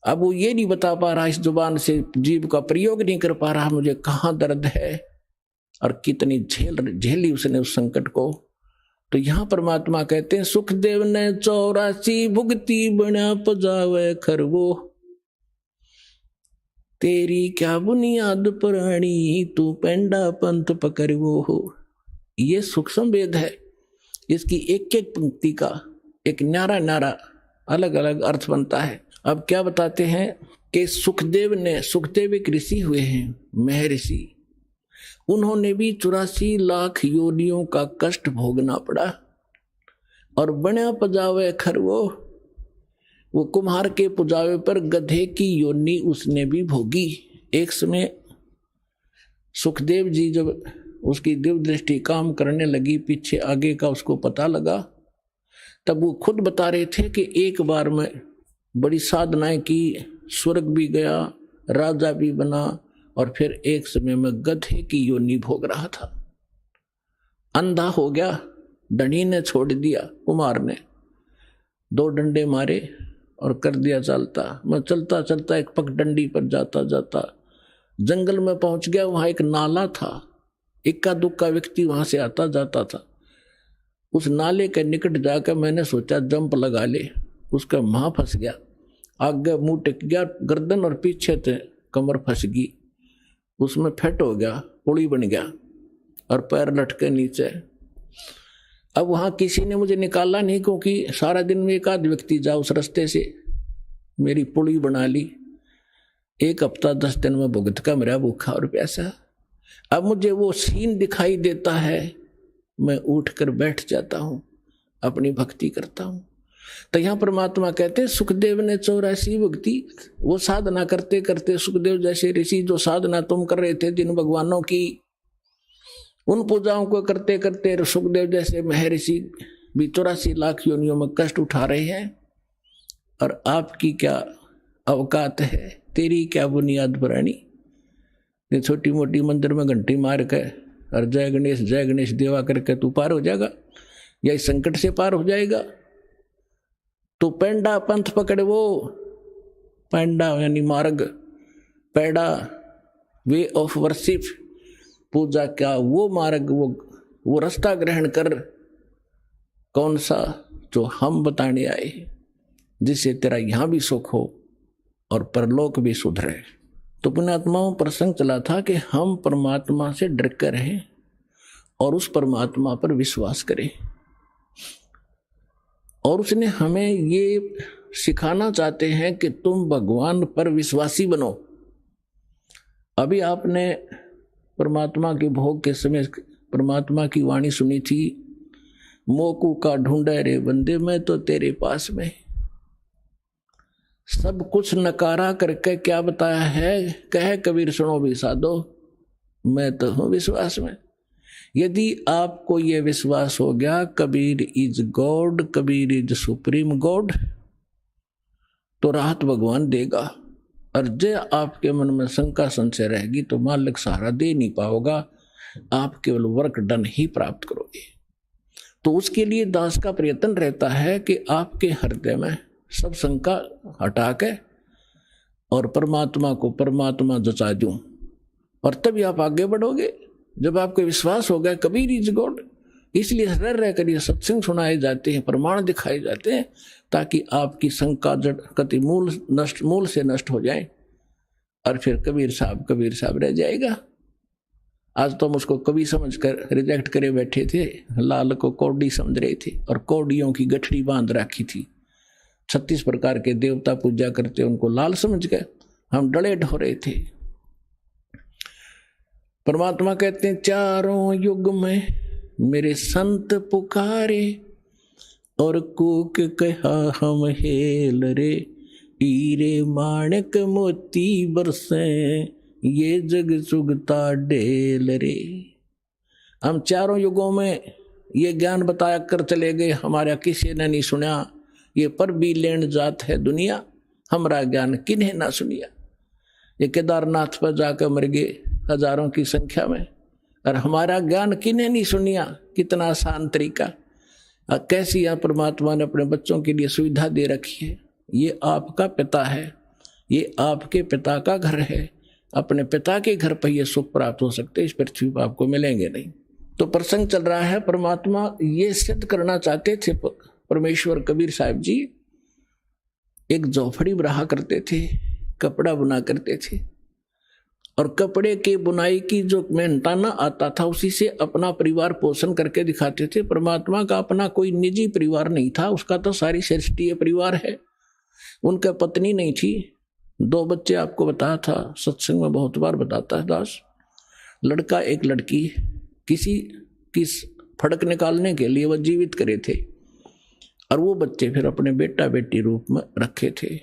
अब वो ये नहीं बता पा रहा, इस जुबान से जीभ का प्रयोग नहीं कर पा रहा, मुझे कहाँ दर्द है और कितनी झेली उसने उस संकट को। तो यहां परमात्मा कहते हैं सुखदेव ने 84 भुगती बना पजावे खरवो, तेरी क्या बुनियाद पुरानी तू पेंडा पंथ पकड़वो हो। ये सूक्ष्म वेद है, इसकी एक एक पंक्ति का एक न्यारा न्यारा अलग अलग अर्थ बनता है। अब क्या बताते हैं कि सुखदेव एक ऋषि हुए हैं, महर्षि। उन्होंने भी 84 लाख योनियों का कष्ट भोगना पड़ा। और बना पजावे खरवो, वो कुम्हार के पुजावे पर गधे की योनि उसने भी भोगी। एक समय सुखदेव जी जब उसकी दिव्य दृष्टि काम करने लगी, पीछे आगे का उसको पता लगा, तब वो खुद बता रहे थे कि एक बार में बड़ी साधनाएं की, स्वर्ग भी गया, राजा भी बना, और फिर एक समय में गधे की योनि भोग रहा था। अंधा हो गया, धनी ने छोड़ दिया, कुमार ने 2 डंडे मारे और कर दिया चलता। मैं चलता चलता एक पगडंडी पर जाता जाता जंगल में पहुंच गया। वहां एक नाला था, इक्का दुक्का व्यक्ति वहां से आता जाता था। उस नाले के निकट जाकर मैंने सोचा जंप लगा ले, उसका मां फंस गया, आगे मुंह टिक गया, गर्दन और पीछे से कमर फंस गई, उसमें फेट हो गया, पुड़ी बन गया और पैर लटके नीचे। अब वहां किसी ने मुझे निकाला नहीं, क्योंकि सारा दिन में एक आध व्यक्ति जा उस रास्ते से, मेरी पुड़ी बना ली। 1 हफ्ता 10 दिन में भुगत का मेरा भूखा और प्यासा। अब मुझे वो सीन दिखाई देता है, मैं उठकर बैठ जाता हूं, अपनी भक्ति करता हूं। तो यहां परमात्मा कहते हैं सुखदेव ने 84 भक्ति, वो साधना करते करते, सुखदेव जैसे ऋषि जो साधना तुम कर रहे थे जिन भगवानों की, उन पूजाओं को करते करते सुखदेव जैसे महर्षि भी 84 लाख योनियों में कष्ट उठा रहे हैं। और आपकी क्या औकात है, तेरी क्या बुनियाद पुरानी। ये छोटी मोटी मंदिर में घंटी मार के और जय गणेश देवा करके तू पार हो जाएगा या इस संकट से पार हो जाएगा? तो पेंडा पंथ पकड़, वो पेंडा यानी मार्ग, पैडा वे ऑफ वर्शिप, पूजा का वो मार्ग, वो रास्ता ग्रहण कर। कौन सा? जो हम बताने आए, जिससे तेरा यहां भी सुख हो और परलोक भी सुधरे। तो पुण्यात्माओं प्रसंग चला था कि हम परमात्मा से डर कर रहें और उस परमात्मा पर विश्वास करें, और उसने हमें ये सिखाना चाहते हैं कि तुम भगवान पर विश्वासी बनो। अभी आपने परमात्मा के भोग के समय परमात्मा की वाणी सुनी थी, मोकू का ढूंढे रे बंदे मैं तो तेरे पास में। सब कुछ नकारा करके क्या बताया है? कहे कबीर सुनो भी साधो, मैं तो हूं विश्वास में। यदि आपको यह विश्वास हो गया Kabir is God, Kabir is supreme God, तो राहत भगवान देगा। और जो आपके मन में शंका संशय रहेगी तो मालिक सहारा दे नहीं पाओगा, आप केवल वर्क डन ही प्राप्त करोगे। तो उसके लिए दास का प्रयत्न रहता है कि आपके हृदय में सब शंका हटा के और परमात्मा को परमात्मा जचा दूं, और तभी आप आगे बढ़ोगे। जब आपको विश्वास हो गया कबीर इज गॉड, इसलिए रह कर ये सत्संग सुनाए जाते हैं, प्रमाण दिखाए जाते हैं, ताकि आपकी शंका जड़ कति मूल से नष्ट हो जाए, और फिर कबीर साहब रह जाएगा। आज तो हम उसको कवि समझ कर रिजेक्ट करे बैठे थे, लाल को कौड़ी समझ रहे थे और कौड़ियों की गठड़ी बांध रखी थी। 36 प्रकार के देवता पूजा करते उनको लाल समझ गए, हम डले ढो रहे थे। परमात्मा कहते हैं चारों युग में मेरे संत पुकारे, और कूक कहा हम हेल रे, हीरे माणक मोती बरसे, ये जग सुगता डेल रे। हम चारों युगों में ये ज्ञान बताया कर चले गए, हमारा किसी ने नहीं सुना। ये पर भी लेन जात है दुनिया, हमारा ज्ञान किन्हें ना सुनिया। ये केदारनाथ पर जाकर मर गए हजारों की संख्या में, और हमारा ज्ञान किन्हें नहीं सुनिया। कितना आसान तरीका, कैसी यहाँ परमात्मा ने अपने बच्चों के लिए सुविधा दे रखी है। ये आपका पिता है, ये आपके पिता का घर है। अपने पिता के घर पर यह सुख प्राप्त हो सकते, इस पृथ्वी पर आपको मिलेंगे नहीं। तो प्रसंग चल रहा है, परमात्मा ये सिद्ध करना चाहते थे। परमेश्वर कबीर साहब जी एक झोपड़ी रहा करते थे, कपड़ा बुना करते थे, और कपड़े के बुनाई की जो मेहनताना आता था उसी से अपना परिवार पोषण करके दिखाते थे। परमात्मा का अपना कोई निजी परिवार नहीं था, उसका तो सारी सृष्टि परिवार है। उनका पत्नी नहीं थी, 2 बच्चे आपको बताया था, सत्संग में बहुत बार बताता है दास। लड़का एक लड़की, किसी की फड़क निकालने के लिए वह जीवित करे थे, और वो बच्चे फिर अपने बेटा बेटी रूप में रखे थे।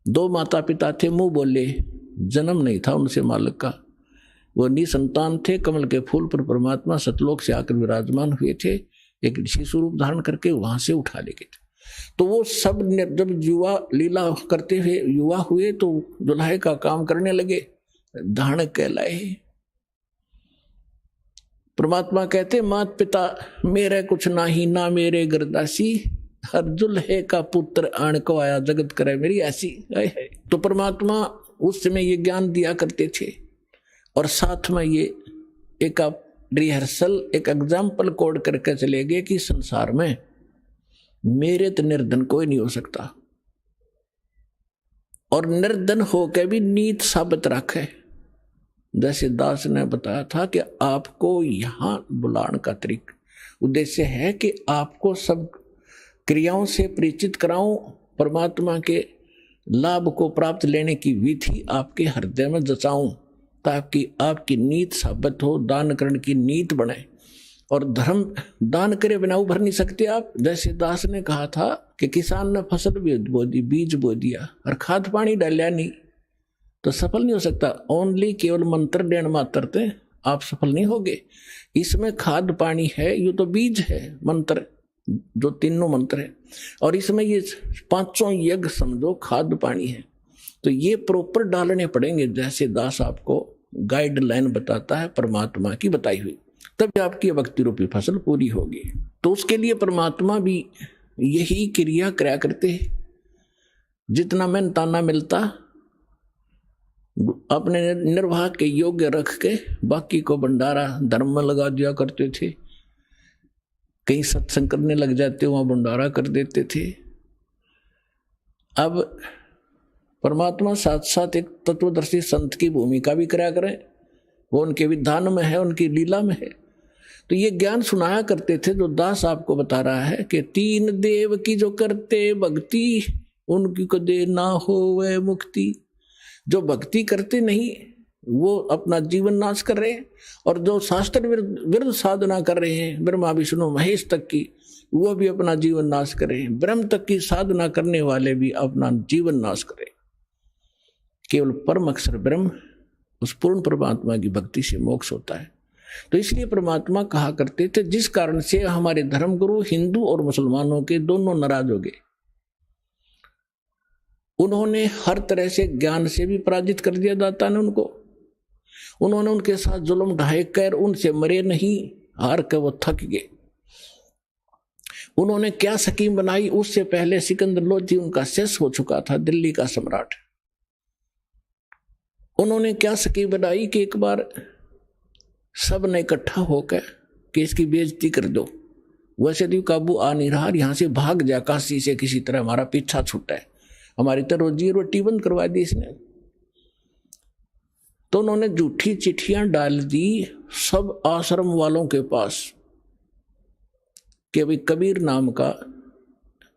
2 माता पिता थे, मुंह बोले, जन्म नहीं था उनसे मालिक का, वो निसंतान थे। कमल के फूल पर परमात्मा सतलोक से आकर विराजमान हुए थे, एक शिशु रूप धारण करके वहां से उठा ले गए थे। तो वो सब जब युवा लीला करते हुए युवा हुए तो दुल्हे का काम करने लगे, धारण कहलाए। परमात्मा कहते मात पिता मेरे कुछ नाही, ना मेरे गरदासी, हर दुल्हे का पुत्र आण को आया, जगत करे मेरी ऐसी। तो परमात्मा उस समय ये ज्ञान दिया करते थे, और साथ में ये एक रिहर्सल, एक एग्जाम्पल कोड करके चले गए कि संसार में मेरे तो निर्धन कोई नहीं हो सकता, और निर्धन होकर भी नीत साबित रखे। जैसे दास ने बताया था कि आपको यहां बुलाने का तरीका उद्देश्य है कि आपको सब क्रियाओं से परिचित कराऊं, परमात्मा के लाभ को प्राप्त लेने की विधि आपके हृदय में जचाऊं, ताकि आपकी नीत साबित हो, दान करने की नीत बने। और धर्म दान करे बिना उभर नहीं सकते आप। जैसे दास ने कहा था कि किसान ने फसल भी बो दी, बीज बो दिया और खाद पानी डालिया नहीं, तो सफल नहीं हो सकता। ओनली केवल मंत्र देण मात्र थे आप सफल नहीं होगे। इसमें खाद पानी है, ये तो बीज है, मंत्र जो तीनों मंत्र है, और इसमें ये 5 यज्ञ समझो खाद पानी है। तो ये प्रॉपर डालने पड़ेंगे। जैसे दास आपको गाइडलाइन बताता है परमात्मा की बताई हुई, तब आपकी भक्ति रूपी फसल पूरी होगी। तो उसके लिए परमात्मा भी यही क्रिया कराया करते हैं। जितना मेहनताना मिलता अपने निर्वाह के योग्य रख के बाकी को भंडारा धर्म में लगा दिया करते थे। कहीं सत्संग करने लग जाते, वहां भंडारा कर देते थे। अब परमात्मा साथ साथ एक तत्वदर्शी संत की भूमिका भी कराया करें, वो उनके विधान में है, उनकी लीला में है। तो ये ज्ञान सुनाया करते थे जो दास आपको बता रहा है कि तीन देव की जो करते भक्ति, उनकी कदे ना हो वह मुक्ति। जो भक्ति करते नहीं वो अपना जीवन नाश कर रहे हैं, और जो शास्त्र विरुद्ध साधना कर रहे हैं ब्रह्मा विष्णु महेश तक की, वो भी अपना जीवन नाश कर रहे हैं। ब्रह्म तक की साधना करने वाले भी अपना जीवन नाश करें। केवल परम अक्षर ब्रह्म, उस पूर्ण परमात्मा की भक्ति से मोक्ष होता है। तो इसलिए परमात्मा कहा करते थे, जिस कारण से हमारे धर्मगुरु हिंदू और मुसलमानों के दोनों नाराज हो गए। उन्होंने हर तरह से ज्ञान से भी पराजित कर दिया दाता ने उनको। उन्होंने उनके साथ जुल्म ढाए कर उनसे मरे नहीं, हार कर वो थक गए। उन्होंने क्या स्कीम बनाई, उससे पहले सिकंदर लोधी उनका शेष हो चुका था, दिल्ली का सम्राट। उन्होंने क्या स्कीम बनाई कि एक बार सब ने इकट्ठा होकर कि इसकी बेइज्जती कर दो, वैसे तो काबू आ नहीं रहा, यहां से भाग जा काशी से, किसी तरह हमारा पीछा छूटा है, हमारी तो रोजी रोटी बंद करवा दी इसने। तो उन्होंने झूठी चिट्ठियां डाल दी सब आश्रम वालों के पास कि भाई कबीर नाम का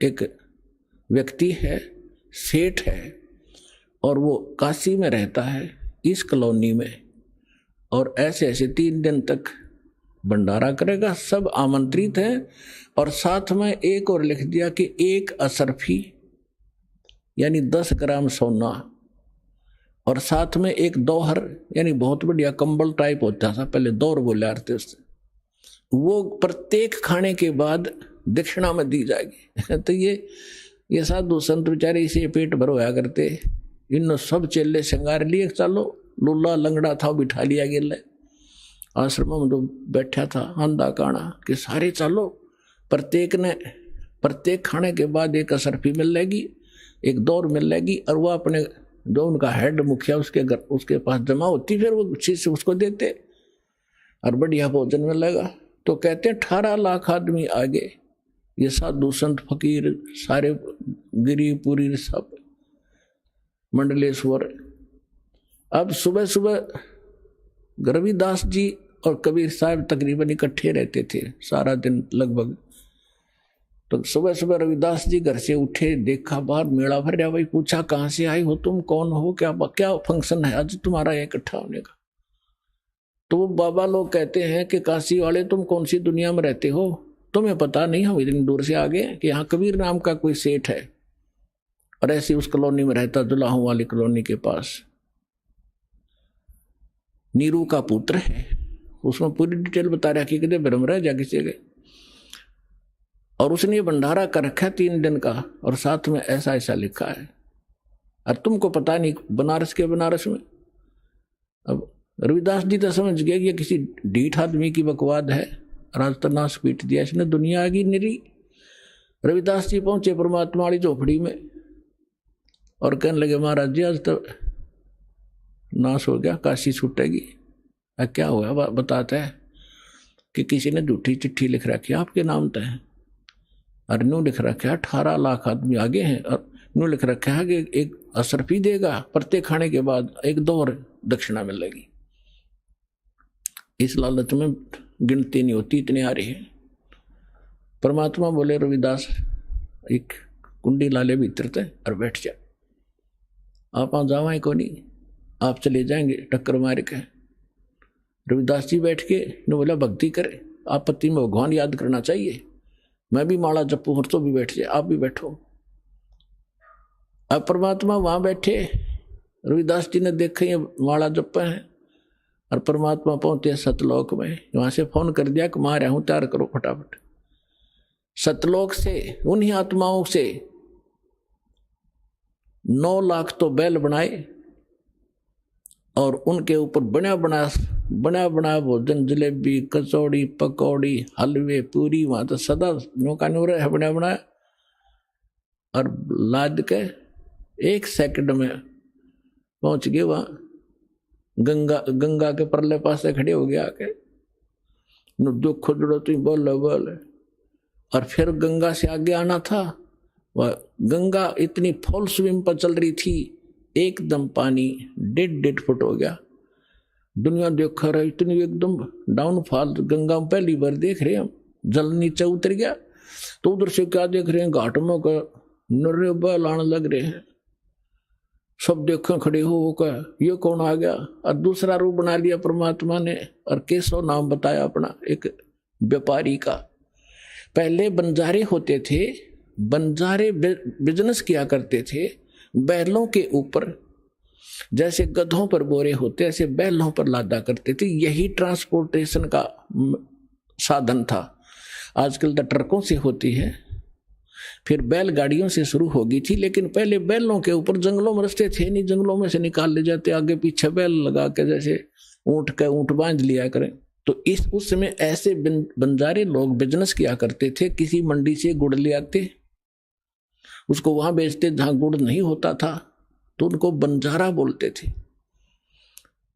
एक व्यक्ति है, सेठ है, और वो काशी में रहता है इस कॉलोनी में, और ऐसे ऐसे 3 दिन तक भंडारा करेगा, सब आमंत्रित हैं। और साथ में एक और लिख दिया कि 1 असरफी यानी 10 ग्राम सोना, और साथ में एक दोहर यानी बहुत बढ़िया कंबल टाइप होता था पहले, दौर बोले आते उससे, वो प्रत्येक खाने के बाद दक्षिणा में दी जाएगी। तो ये साधु संत बेचारे इसे पेट भर होया करते। इन सब चेले श्रृंगार लिए, चलो लुल्ला लंगड़ा था बिठा लिया गया आश्रम में, जो बैठा था अंधा काना कि सारे चलो, प्रत्येक खाने के बाद 1 असरफी मिल लेगी, 1 दौर मिल लेगी, और वो अपने जो उनका हेड मुखिया उसके पास जमा होती, फिर वो चीज से उसको देते और बढ़िया भोजन मिलेगा। तो कहते हैं 18 लाख आदमी आगे, ये साधु संत फकीर सारे गिरीपुरी सब मंडलेश्वर। अब सुबह सुबह रविदास जी और कबीर साहब तकरीबन इकट्ठे रहते थे सारा दिन लगभग। तो सुबह सुबह रविदास जी घर से उठे, देखा बाहर मेला भर रहा, भाई पूछा कहाँ से आई हो तुम, कौन हो, क्या फंक्शन है आज तुम्हारा इकट्ठा होने का। तो वो बाबा लोग कहते हैं कि काशी वाले तुम कौन सी दुनिया में रहते हो, तुम्हें पता नहीं, हम इतनी दूर से आ गए कि यहाँ कबीर नाम का कोई सेठ है, और ऐसी उस कॉलोनी में रहता, दुलाहों वाली कॉलोनी के पास, नीरू का पुत्र है। उसमें पूरी डिटेल बता रहा कि कितने ब्रह्म रह जा किसी गए, और उसने ये भंडारा कर रखा 3 दिन का, और साथ में ऐसा ऐसा लिखा है, और तुमको पता नहीं बनारस में। अब रविदास जी तो समझ गया कि ये किसी ढीठ आदमी की बकवाद है, और आज तो नाश पीट दिया इसने, दुनिया आ गई निरी। रविदास जी पहुंचे परमात्मा वाली झोपड़ी में और कहने लगे महाराज जी आज तो नाश हो गया, काशी छूटेगी। क्या हुआ बताता है कि किसी ने झूठी चिट्ठी लिख रखी आपके नाम तय है, और न्यू लिख रखा है 18 लाख आदमी आगे हैं, और न्यू लिख रखा है कि 1 असरफी देगा, प्रत्येक खाने के बाद 1 दौर दक्षिणा मिलेगी। इस लालच में गिनती नहीं होती, इतने आ रही है। परमात्मा बोले रविदास एक कुंडी लाले भीतर थे और बैठ जा, आप वहां जावाएं को नहीं, आप चले जाएंगे टक्कर मार के। रविदास जी बैठ के ने बोला भक्ति करे, आपत्ति में भगवान याद करना चाहिए, मैं भी माला जपू, तो भी बैठ जाए, आप भी बैठो। अब परमात्मा वहां बैठे, रविदास जी ने देखा ये माला जप है, और परमात्मा पहुंचे सतलोक में। वहां से फोन कर दिया कि मां रहा हूं, तैयार करो फटाफट। सतलोक से उन्हीं आत्माओं से 9 लाख तो बैल बनाए, और उनके ऊपर बना बना भोजन, जलेबी, कचौड़ी, पकौड़ी, हलवे, पूरी, वहां तो सदा नौका नूर है बना बनाया, और लाद के 1 सेकंड में पहुंच गए वहां। गंगा के परले पास खड़े हो गया आके, दुख जुड़ो तुम बोल। और फिर गंगा से आगे आना था। वह गंगा इतनी फुल स्विम पर चल रही थी, एकदम पानी 1.5 फुट हो गया। दुनिया देखा रहा इतनी एकदम डाउनफॉल, गंगा में पहली बार देख रहे हैं हम, जल नीचे उतर गया। तो उधर से क्या देख रहे हैं, घाट में का नर्रे बैल आने लग रहे हैं, सब देखें खड़े होकर, ये कौन आ गया। और दूसरा रूप बना लिया परमात्मा ने, और केशव नाम बताया अपना, एक व्यापारी का। पहले बंजारे होते थे, बंजारे बिजनेस किया करते थे बैलों के ऊपर, जैसे गधों पर बोरे होते ऐसे बैलों पर लादा करते थे। यही ट्रांसपोर्टेशन का साधन था। आजकल तो ट्रकों से होती है, फिर बैलगाड़ियों से शुरू होगी थी, लेकिन पहले बैलों के ऊपर, जंगलों में रास्ते थे नहीं, जंगलों में से निकाल ले जाते, आगे पीछे बैल लगा के जैसे ऊंट बांध लिया करें। तो उस समय ऐसे बंजारे लोग बिजनेस किया करते थे। किसी मंडी से गुड़ ले आते, उसको वहां बेचते जहां गुड़ नहीं होता था, तो उनको बंजारा बोलते थे।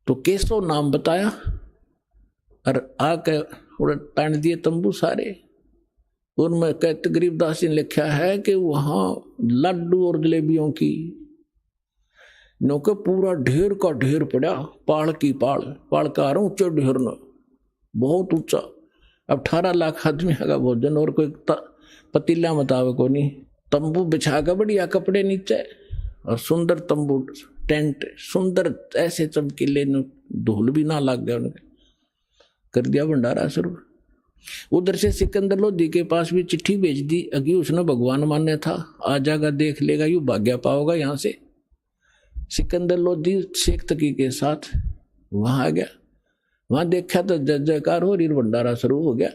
तो केशव नाम बताया और आके तान दिए तंबू सारे। उनमें कहते गरीबदास जी ने लिखा है कि वहां लड्डू और जलेबियों की नौके पूरा ढेर का ढेर पड़ा, पाड़ की पाड़ का ऊंचे ढेर न, बहुत ऊंचा। अब 18 लाख आदमी का भोजन, और कोई पतीला मुताबिक को नहीं। तंबू बिछा कर बढ़िया कपड़े नीचे, और सुंदर तंबू टेंट, सुंदर ऐसे चमकीले, धूल भी ना लग गया उनके, कर दिया भंडारा शुरू। उधर से सिकंदर लोधी के पास भी चिट्ठी भेज दी, अगी उसने भगवान मान्य था, आ जाएगा देख लेगा, यू भाग्य पाओगा। यहां से सिकंदर लोधी शेख तकी के साथ वहां आ गया। वहां देखा तो जय जयकार हो रही, भंडारा शुरू हो गया।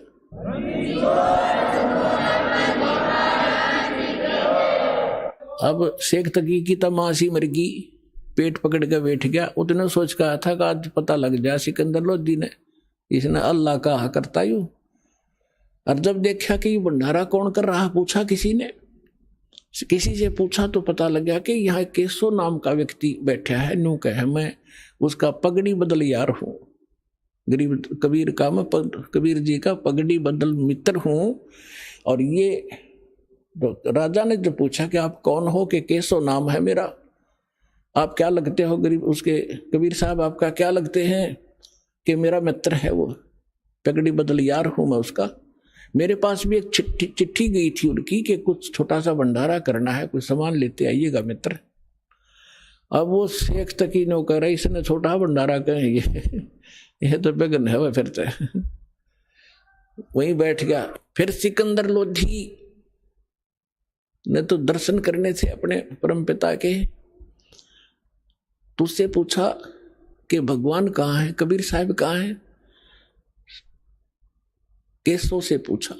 अब शेख तकी की तो मासी मर गई, पेट पकड़ के बैठ गया। उतने सोच कहा था कि आज पता लग जाए सिकंदर लोधी ने, इसने अल्लाह का करता यू। और जब देखा कि भंडारा कौन कर रहा, पूछा किसी से पूछा तो पता लगा कि यहाँ केशव नाम का व्यक्ति बैठा है। न्यू कहे मैं उसका पगड़ी बदल यार हूं, गरीब कबीर का, मैं कबीर जी का पगड़ी बदल मित्र हूं। और ये राजा ने जो पूछा कि आप कौन हो, कि केशव नाम है मेरा, आप क्या लगते हो गरीब, उसके कबीर साहब आपका क्या लगते हैं, कि मेरा मित्र है वो, पगड़ी बदल यार हूं मैं उसका। मेरे पास भी एक चिट्ठी गई थी उनकी कि कुछ छोटा सा भंडारा करना है, कुछ सामान लेते आइएगा मित्र। अब वो शेख तकी ने कह रहा, इसने छोटा भंडारा कहे, ये तो बेगन है वह। फिर तो वहीं बैठ गया। फिर सिकंदर लोधी ने तो दर्शन करने थे अपने परम पिता के, तो उससे पूछा कि भगवान कहाँ है, कबीर साहब कहाँ है। केशव से पूछा,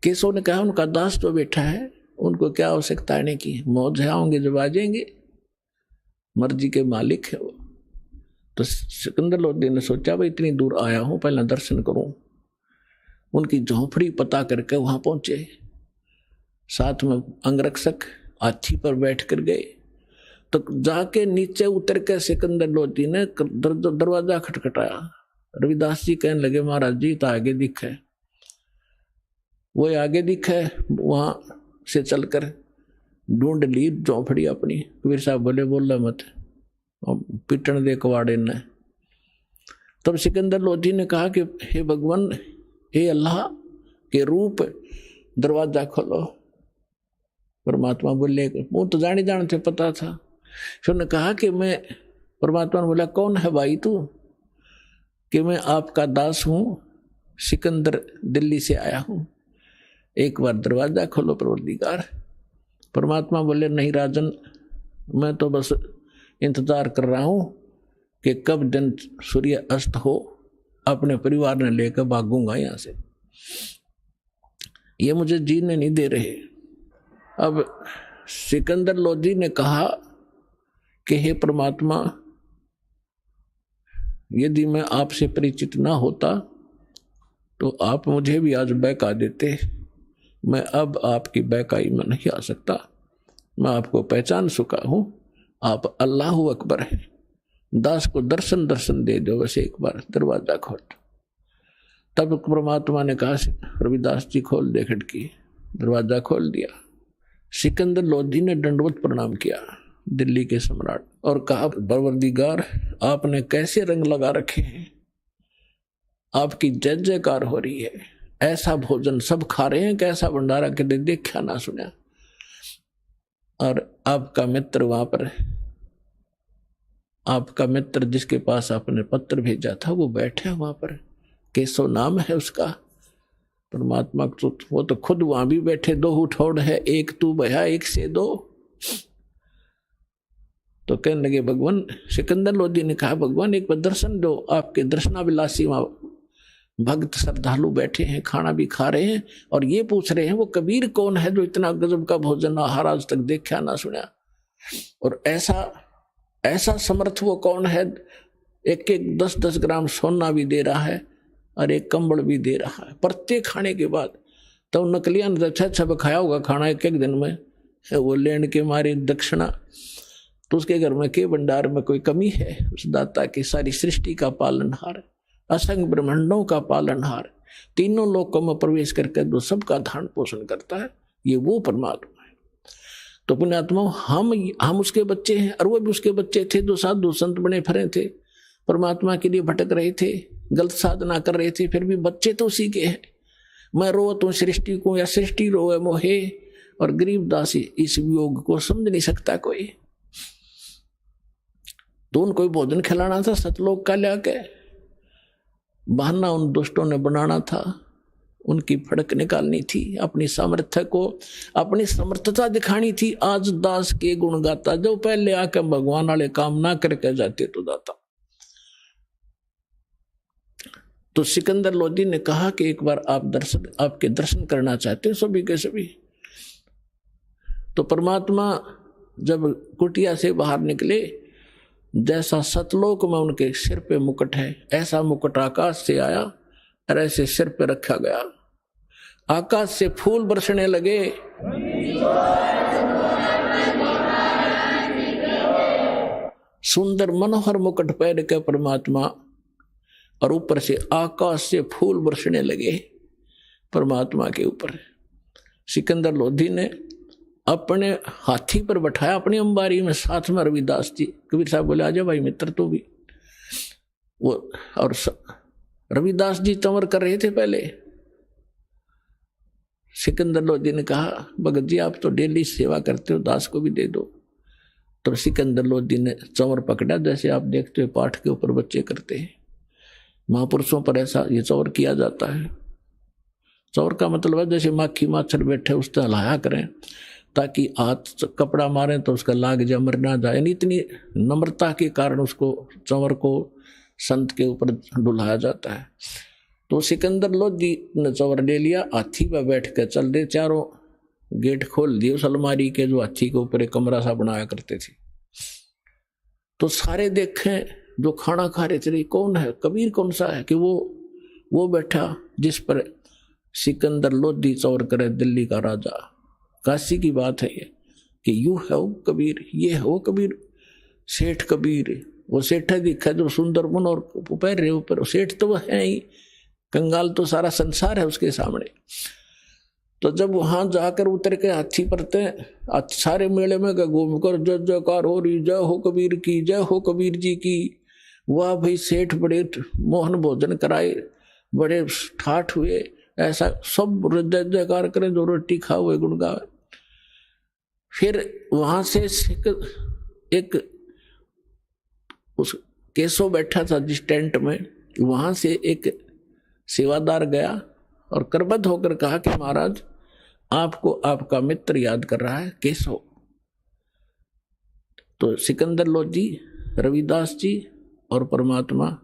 केशव ने कहा उनका दास तो बैठा है, उनको क्या आवश्यकता आने की, मौज आएंगे जब आ जाएंगे, मर्जी के मालिक है वो। तो सिकंदर लोधी ने सोचा भाई इतनी दूर आया हूं, पहले दर्शन करूं। उनकी झोपड़ी पता करके वहां पहुंचे, साथ में अंगरक्षक हाथी पर बैठ कर गए। तो जाके नीचे उतर के सिकंदर लोधी ने दरवाजा खटखटाया। रविदास जी कहने लगे महाराज जी तो आगे दिखे, वो आगे दिखे, वहां से चलकर ढूंढ ली झोपड़ी अपनी। कबीर साहब बोले बोला मत, पिटन दे कवाड़े ने। तब सिकंदर लोधी ने कहा कि हे भगवान, हे अल्लाह के रूप, दरवाजा खोलो। परमात्मा बोले, वो तो जाने थे पता था। फिर उन्होंने कहा कि मैं, परमात्मा ने बोला कौन है भाई तू, कि मैं आपका दास हूं, सिकंदर दिल्ली से आया हूं, एक बार दरवाजा खोलो परवरदिगार। परमात्मा बोले नहीं राजन, मैं तो बस इंतजार कर रहा हूं कि कब दिन सूर्य अस्त हो, अपने परिवार ने लेकर भागूंगा यहां से, ये मुझे जीने नहीं दे रहे। अब सिकंदर लोधी ने कहा कि हे परमात्मा, यदि मैं आपसे परिचित ना होता तो आप मुझे भी आज बहका देते। मैं अब आपकी बहकाई में नहीं आ सकता। मैं आपको पहचान चुका हूं, आप अल्लाह अकबर हैं। दास को दर्शन दे दो, वैसे एक बार दरवाजा खोल। तब परमात्मा ने कहा, रविदास जी खोल दे खिड़की। दरवाजा खोल दिया। सिकंदर लोधी ने दंडवत प्रणाम किया दिल्ली के सम्राट और कहा, परवरदिगार आपने कैसे रंग लगा रखे हैं, आपकी जय जयकार हो रही है। ऐसा भोजन सब खा रहे हैं, कैसा भंडारा कदे देखा ना सुना। और आपका मित्र वहां पर, आपका मित्र जिसके पास आपने पत्र भेजा था वो बैठे वहां पर, केशव नाम है उसका। परमात्मा को वो तो खुद वहां भी बैठे, दो उठौड़ है एक तू भया एक से दो। तो कहने लगे भगवान, सिकंदर लोधी ने कहा भगवान एक बार दर्शन दो। आपके दर्शनाभिलाषी वहां भक्त श्रद्धालु बैठे हैं, खाना भी खा रहे हैं और ये पूछ रहे हैं वो कबीर कौन है जो इतना गजब का भोजन आहार आज तक देखा ना सुना। और ऐसा समर्थ वो कौन है, एक 10-10 ग्राम सोना भी दे रहा है और एक कंबल भी दे रहा है प्रत्येक खाने के बाद। तो नकलिया ने अच्छा खाया होगा खाना एक दिन में, वो लेने के मारे दक्षिणा। तो उसके घर में के भंडार में कोई कमी है? उस दाता की सारी सृष्टि का पालनहार, असंख्य ब्रह्मांडों का पालनहार, तीनों लोकों में प्रवेश करके जो सबका धारण पोषण करता है, ये वो परमात्मा है। तो पुण्यात्मा हम उसके बच्चे हैं और वो भी उसके बच्चे थे जो साधु संत बने फिरे थे, परमात्मा के लिए भटक रहे थे, गलत साधना कर रहे थे, फिर भी बच्चे तो उसी के हैं। मैं रोवत हूं सृष्टि को या सृष्टि रोए मोहे, और गरीब दासी इस वियोग को समझ नहीं सकता कोई। तो उनको भोजन खिलाना था सतलोक का लाके, बहाना उन दुष्टों ने बनाना था, उनकी फड़क निकालनी थी, अपनी सामर्थ्य को, अपनी समर्थता दिखानी थी। आज दास के गुण गाता, जो पहले आकर भगवान वाले काम ना करके जाते तो दाता। तो सिकंदर लोधी ने कहा कि एक बार आपके दर्शन करना चाहते हैं सभी के सभी। तो परमात्मा जब कुटिया से बाहर निकले, जैसा सतलोक में उनके सिर पे मुकुट है, ऐसा मुकुट आकाश से आया और ऐसे सिर पे रखा गया। आकाश से फूल बरसने लगे। सुंदर मनोहर मुकुट पहन के परमात्मा, और ऊपर से आकाश से फूल बरसने लगे परमात्मा के ऊपर। सिकंदर लोधी ने अपने हाथी पर बैठाया अपनी अंबारी में, साथ में रविदास जी। कबीर साहब बोले आजा भाई मित्र तू भी। वो और रविदास जी चंवर कर रहे थे पहले। सिकंदर लोधी ने कहा भगत जी आप तो डेली सेवा करते हो, दास को भी दे दो। तो सिकंदर लोधी ने चंवर पकड़ा, जैसे आप देखते हो पाठ के ऊपर बच्चे करते हैं, महापुरुषों पर ऐसा ये चौर किया जाता है। चौर का मतलब है जैसे माखी माछर बैठे उस तरह लाया करें, ताकि हाथ कपड़ा मारें तो उसका लाग जाए, मर ना जाए। यानी इतनी नम्रता के कारण उसको चौर को संत के ऊपर डुलाया जाता है। तो सिकंदर लोधी ने चौर ले लिया, हाथी पर बैठ कर चल रहे, चारों गेट खोल दिए उस अलमारी के जो हाथी के ऊपर एक कमरा सा बनाया करते थे। तो सारे देखें जो खाना खा रहे थे, कौन है कबीर कौन सा है कि वो बैठा जिस पर सिकंदर लोधी चौर करे, दिल्ली का राजा। काशी की बात है ये कि यू है वो कबीर, ये है वो कबीर, सेठ कबीर। वो सेठा दिखा जो सुंदर मन और पैर रहे ऊपर, सेठ तो वो है ही, कंगाल तो सारा संसार है उसके सामने। तो जब वहां जाकर उतर के हाथी पर थे, सारे मेले में घूम कर जय जयकार हो रही, जय हो कबीर की, जय हो कबीर जी की। वाह भाई सेठ बड़े मोहन भोजन कराए, बड़े ठाठ हुए, ऐसा सब जय जयकार करें, जो रोटी खा हुए गुण गावे। फिर वहां से एक उस केशव बैठा था जिस टेंट में, वहां से एक सेवादार गया और करबद्ध होकर कहा कि महाराज आपको आपका मित्र याद कर रहा है केशव। तो सिकंदर लोधी, रविदास जी और परमात्मा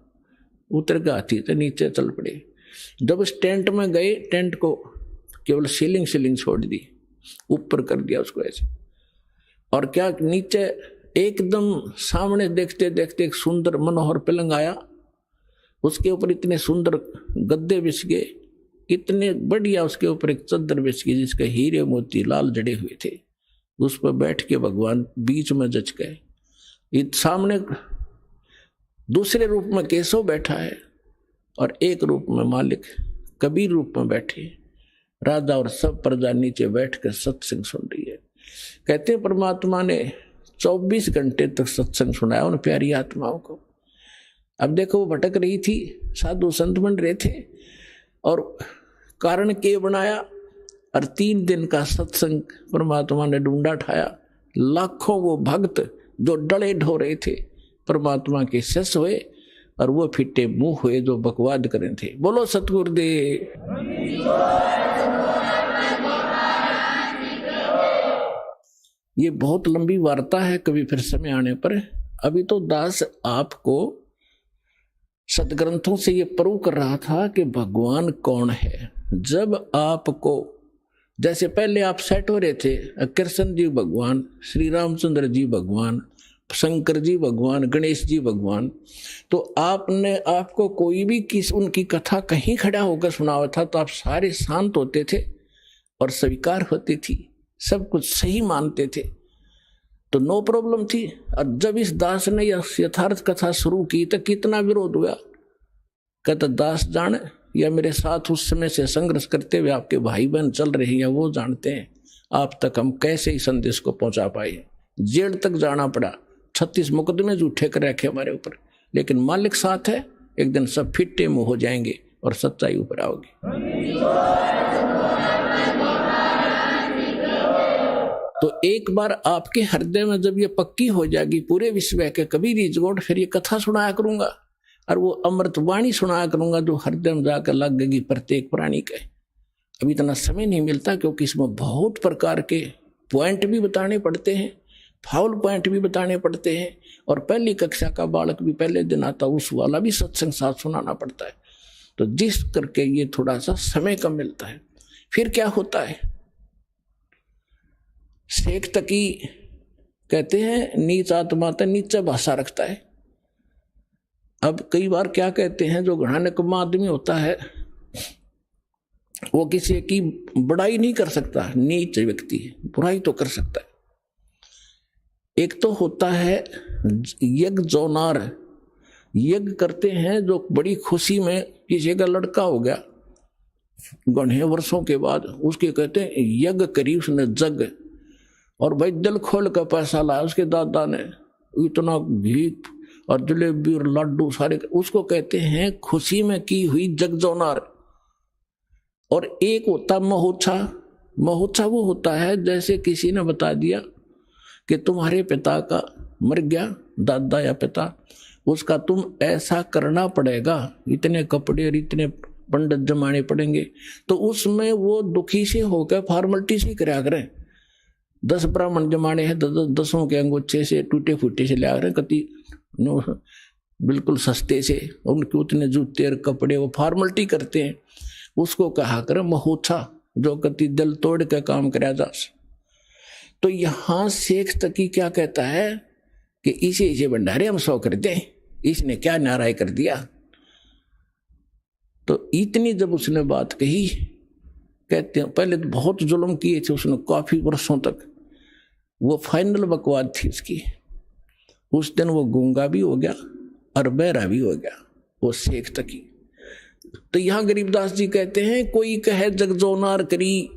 उतर के हाथी से नीचे चल पड़े। जब उस टेंट में गए, टेंट को केवल सीलिंग छोड़ दी, ऊपर कर दिया उसको ऐसे। और क्या नीचे एकदम सामने देखते देखते एक सुंदर मनोहर पलंग आया उसके ऊपर इतने सुंदर गद्दे बिछ गए, इतने बढ़िया, उसके ऊपर एक चद्दर बिछ गई जिसके हीरे मोती लाल जड़े हुए थे। उस पर बैठ के भगवान बीच में जच गए। सामने दूसरे रूप में केशव बैठा है और एक रूप में मालिक कबीर रूप में बैठे। राजा और सब प्रजा नीचे बैठ कर सत्संग सुन रही है। कहते हैं परमात्मा ने 24 घंटे तक सत्संग सुनाया उन प्यारी आत्माओं को। अब देखो वो भटक रही थी, साधु संत बन रहे थे और कारण के बनाया और 3 दिन का सत्संग परमात्मा ने ढूंढा ठाया। लाखों वो भक्त जो डले ढो रहे थे परमात्मा के शिष्य हुए और वो फिटे मुंह हुए जो बकवाद करें थे। बोलो सतगुरुदेव। ये बहुत लंबी वार्ता है, कभी फिर समय आने पर। अभी तो दास आपको सदग्रंथों से ये प्रूव कर रहा था कि भगवान कौन है। जब आपको, जैसे पहले आप सेट हो रहे थे, कृष्ण जी भगवान, श्री रामचंद्र जी भगवान, शंकर जी भगवान, गणेश जी भगवान, तो आपने आपको कोई भी उनकी कथा कहीं खड़ा होकर सुनावा था तो आप सारे शांत होते थे और स्वीकार होती थी, सब कुछ सही मानते थे, तो नो प्रॉब्लम थी। और जब इस दास ने यथार्थ कथा शुरू की तो कितना विरोध हुआ। कहता दास जाने या मेरे साथ उस समय से संघर्ष करते हुए आपके भाई बहन चल रहे हैं, वो जानते हैं आप तक हम कैसे ही संदेश को पहुंचा पाए। जेल तक जाना पड़ा, 36 मुकदमे झूठे कर रखे हमारे ऊपर, लेकिन मालिक साथ है। एक दिन सब फिट्टे मुंह हो जाएंगे और सच्चाई ऊपर आओगी। तो एक बार आपके हृदय में जब ये पक्की हो जाएगी पूरे विश्व के कबीर इजगोड, फिर ये कथा सुनाया करूंगा और वो अमृतवाणी सुनाया करूंगा जो हृदय में जाकर लगेगी प्रत्येक प्राणी के। अभी इतना समय नहीं मिलता क्योंकि इसमें बहुत प्रकार के पॉइंट भी बताने पड़ते हैं, फाउल पॉइंट भी बताने पड़ते हैं, और पहली कक्षा का बालक भी पहले दिन आता उस वाला भी सत्संग साथ सुनाना पड़ता है। तो जिस करके ये थोड़ा सा समय कम मिलता है। फिर क्या होता है, शेख तकी कहते हैं नीच आत्मा तो नीचे भाषा रखता है। अब कई बार क्या कहते हैं, जो घड़ा निकम्मा आदमी होता है वो किसी की बड़ाई नहीं कर सकता, नीच व्यक्ति बुराई तो कर सकता है। एक तो होता है यज्ञ जोनार, यज्ञ करते हैं जो बड़ी खुशी में, किसी का लड़का हो गया घने वर्षों के बाद, उसके कहते हैं यज्ञ करी उसने जग, और भाई दिल खोल कर पैसा लाया उसके दादा ने, इतना घी और जलेबी और लड्डू सारे, उसको कहते हैं खुशी में की हुई जग जोनार। और एक होता महोत्सव। महोत्सव वो होता है जैसे किसी ने बता दिया कि तुम्हारे पिता का मर गया, दादा या पिता, उसका तुम ऐसा करना पड़ेगा, इतने कपड़े और इतने पंडित जमाने पड़ेंगे, तो उसमें वो दुखी से होकर फॉर्मेलिटी से कराया करें। 10 ब्राह्मण जमाने हैं, 10 के अंगोछे से टूटे फूटे से लिया करें, कति बिल्कुल सस्ते से, उनके उतने जूते और कपड़े वो फॉर्मेलिटी करते हैं, उसको कहा करें महोत्सव, जो कति दिल तोड़ के काम कराया जा। तो यहां शेख तकी क्या कहता है कि इसे भंडारे हम 100 कर दें, इसने क्या नाराय कर दिया। तो इतनी जब उसने बात कही, कहते हैं पहले तो बहुत जुल्म किए थे उसने काफी वर्षों तक, वो फाइनल बकवाद थी उसकी। उस दिन वो गूंगा भी हो गया और बहरा भी हो गया वो शेख तकी। तो यहां गरीबदास जी कहते हैं कोई कहे जगजोनार करी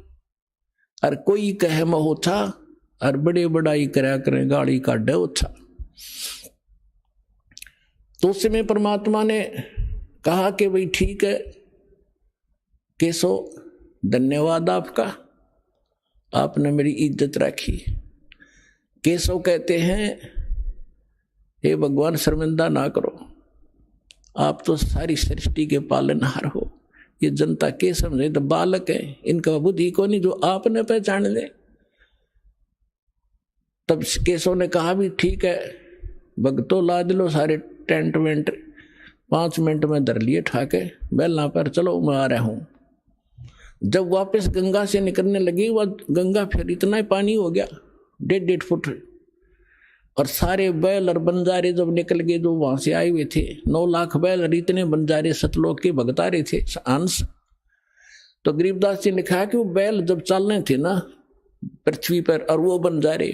और कोई कहे महोत्सा, और बड़े बड़ाई करा करें गाड़ी का डोछा। तो उस समय परमात्मा ने कहा कि भाई ठीक है केशव, धन्यवाद आपका, आपने मेरी इज्जत रखी। केशव कहते हैं हे भगवान शर्मिंदा ना करो, आप तो सारी सृष्टि के पालनहार हो, ये जनता के समझे तो बालक है, इनका बुद्धि को नहीं जो आपने पहचान ले। तब केशव ने कहा भी ठीक है भक्तों, लाद लो सारे टेंट वेंट, 5 मिनट में धर लिए ठाके बेलना पर, चलो मैं आ रहा हूं। जब वापस गंगा से निकलने लगी, वह गंगा फिर इतना ही पानी हो गया 1.5 फुट, और सारे बैल और बंजारे जब निकल गए जो वहां से आए हुए थे, 9 लाख बैल और इतने बंजारे सतलोक के भगतारे थे अंश। तो गरीबदास जी ने कहा कि वो बैल जब चलने थे ना पृथ्वी पर, और वो बंजारे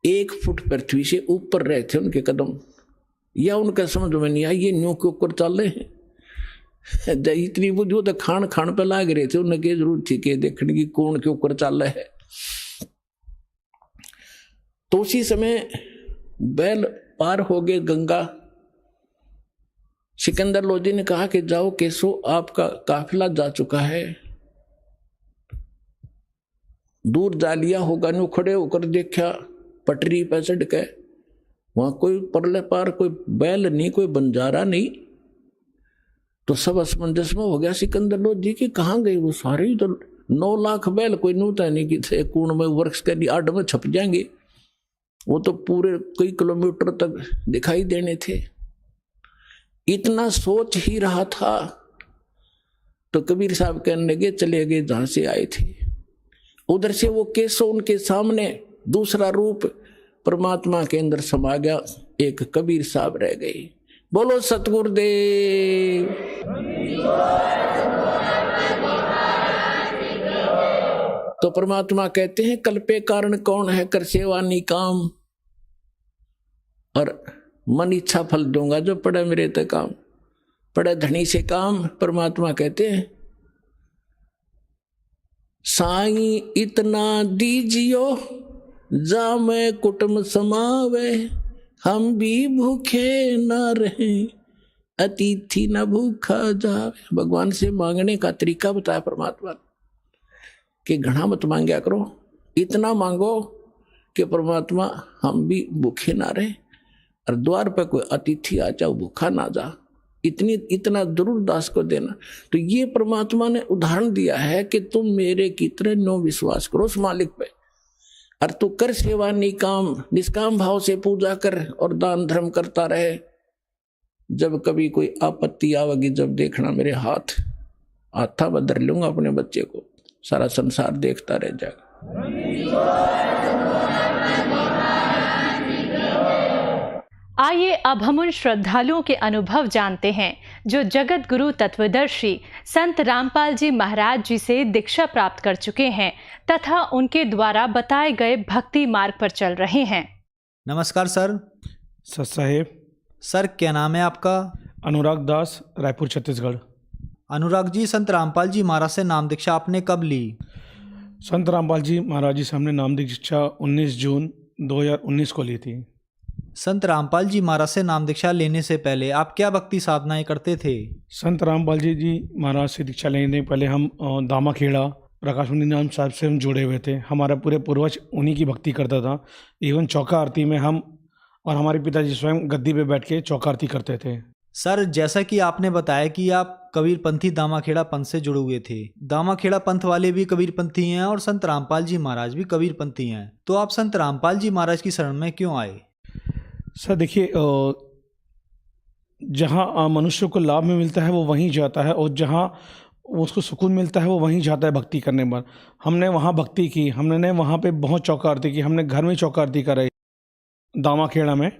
1 फुट पृथ्वी से ऊपर रहे थे उनके कदम, या उनका समझ में नहीं आया ये न्यू के ऊपर चल रहे हैं। इतनी बुद्धि तो खान खान पे लाग रहे थे, उन्हें क्या जरूरत थी कि देखने की कौन के ऊपर चल रहा है। तो उसी समय बैल पार हो गए गंगा। सिकंदर लोधी ने कहा कि जाओ केशो, आपका काफिला जा चुका है। दूर जा लिया होगा, न्यू खड़े होकर देखा पटरी पे चढ़ के, वहां कोई परले पार कोई बैल नहीं, कोई बंजारा नहीं। तो सब असमंजस में हो गया सिकंदर लोधी की, कहाँ गए वो सारे? तो 9 लाख बैल कोई नूता नहीं कि थे कूण में वृक्ष के आड़ में छप जाएंगे, वो तो पूरे कई किलोमीटर तक दिखाई देने थे। इतना सोच ही रहा था तो कबीर साहब कहने लगे चले गए जहां से आए थे। उधर से वो केशव उनके सामने दूसरा रूप परमात्मा के अंदर समा गया, एक कबीर साहब रह गए। बोलो सतगुरुदेव। तो परमात्मा कहते हैं कल्पे कारण कौन है, कर सेवा निकाम, और मन इच्छा फल दूंगा जो पड़े मेरे ते काम, पड़े धनी से काम। परमात्मा कहते हैं साई इतना दीजियो जा मैं कुटुंब समावे, हम भी भूखे न रहे अतिथि न भूखा जावे। भगवान से मांगने का तरीका बताया परमात्मा कि घना मत मांगया करो, इतना मांगो कि परमात्मा हम भी भूखे ना रहे और द्वार पर कोई अतिथि आ जाओ भूखा ना जा, इतना जरूर दास को देना। तो ये परमात्मा ने उदाहरण दिया है कि तुम मेरे की तरह नो विश्वास करो उस मालिक पे, और तू कर सेवा निकाम, निष्काम भाव से पूजा कर और दान धर्म करता रहे। जब कभी कोई आपत्ति आवेगी, जब देखना मेरे हाथा बदल लूंगा अपने बच्चे को, सारा संसार देखता रह जाएगा। आइए अब हम उन श्रद्धालुओं के अनुभव जानते हैं जो जगत गुरु तत्वदर्शी संत रामपाल जी महाराज जी से दीक्षा प्राप्त कर चुके हैं तथा उनके द्वारा बताए गए भक्ति मार्ग पर चल रहे हैं। नमस्कार सर। सत साहेब। सर क्या नाम है आपका? अनुराग दास, रायपुर छत्तीसगढ़। अनुराग जी, संत रामपाल जी महाराज से नाम दीक्षा आपने कब ली? संत रामपाल जी महाराज जी से हमने नाम दीक्षा 19 जून 2019 को ली थी। संत रामपाल जी महाराज से नाम दीक्षा लेने से पहले आप क्या भक्ति साधनाएं करते थे? संत रामपाल जी महाराज से दीक्षा लेने पहले हम दामाखेड़ा प्रकाश मुनि नाम साहब से हम जुड़े हुए थे। हमारा पूरे पूर्वज उन्हीं की भक्ति करता था। इवन चौका आरती में हम और हमारे पिताजी स्वयं गद्दी पे बैठ के चौका आरती करते थे। सर जैसा कि आपने बताया कि आप कबीरपंथी दामाखेड़ा पंथ से जुड़े हुए थे, दामाखेड़ा पंथ वाले भी कबीरपंथी हैं और संत रामपाल जी महाराज भी कबीरपंथी हैं, तो आप संत रामपाल जी महाराज की शरण में क्यों आए? सर देखिए, जहाँ मनुष्य को लाभ में मिलता है वो वहीं जाता है, और जहाँ उसको सुकून मिलता है वो वहीं जाता है भक्ति करने पर। हमने वहाँ भक्ति की, हमने वहाँ पे बहुत चौका आरती की, हमने घर में चौका आरती कराई दामाखेड़ा में,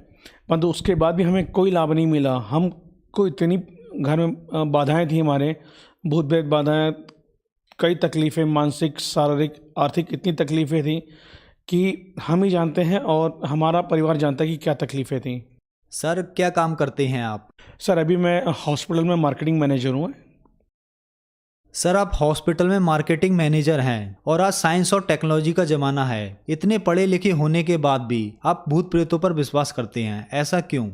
परंतु उसके बाद भी हमें कोई लाभ नहीं मिला। हमको इतनी घर में बाधाएं थी, हमारे भूत प्रेत बाधाएं, कई तकलीफ़ें, मानसिक शारीरिक आर्थिक इतनी तकलीफ़ें थी कि हम ही जानते हैं और हमारा परिवार जानता है कि क्या तकलीफ़ें थी। सर क्या काम करते हैं आप? सर अभी मैं हॉस्पिटल में मार्केटिंग मैनेजर हूँ। सर आप हॉस्पिटल में मार्केटिंग मैनेजर हैं और आज साइंस और टेक्नोलॉजी का ज़माना है, इतने पढ़े लिखे होने के बाद भी आप भूत प्रेतों पर विश्वास करते हैं, ऐसा क्यों?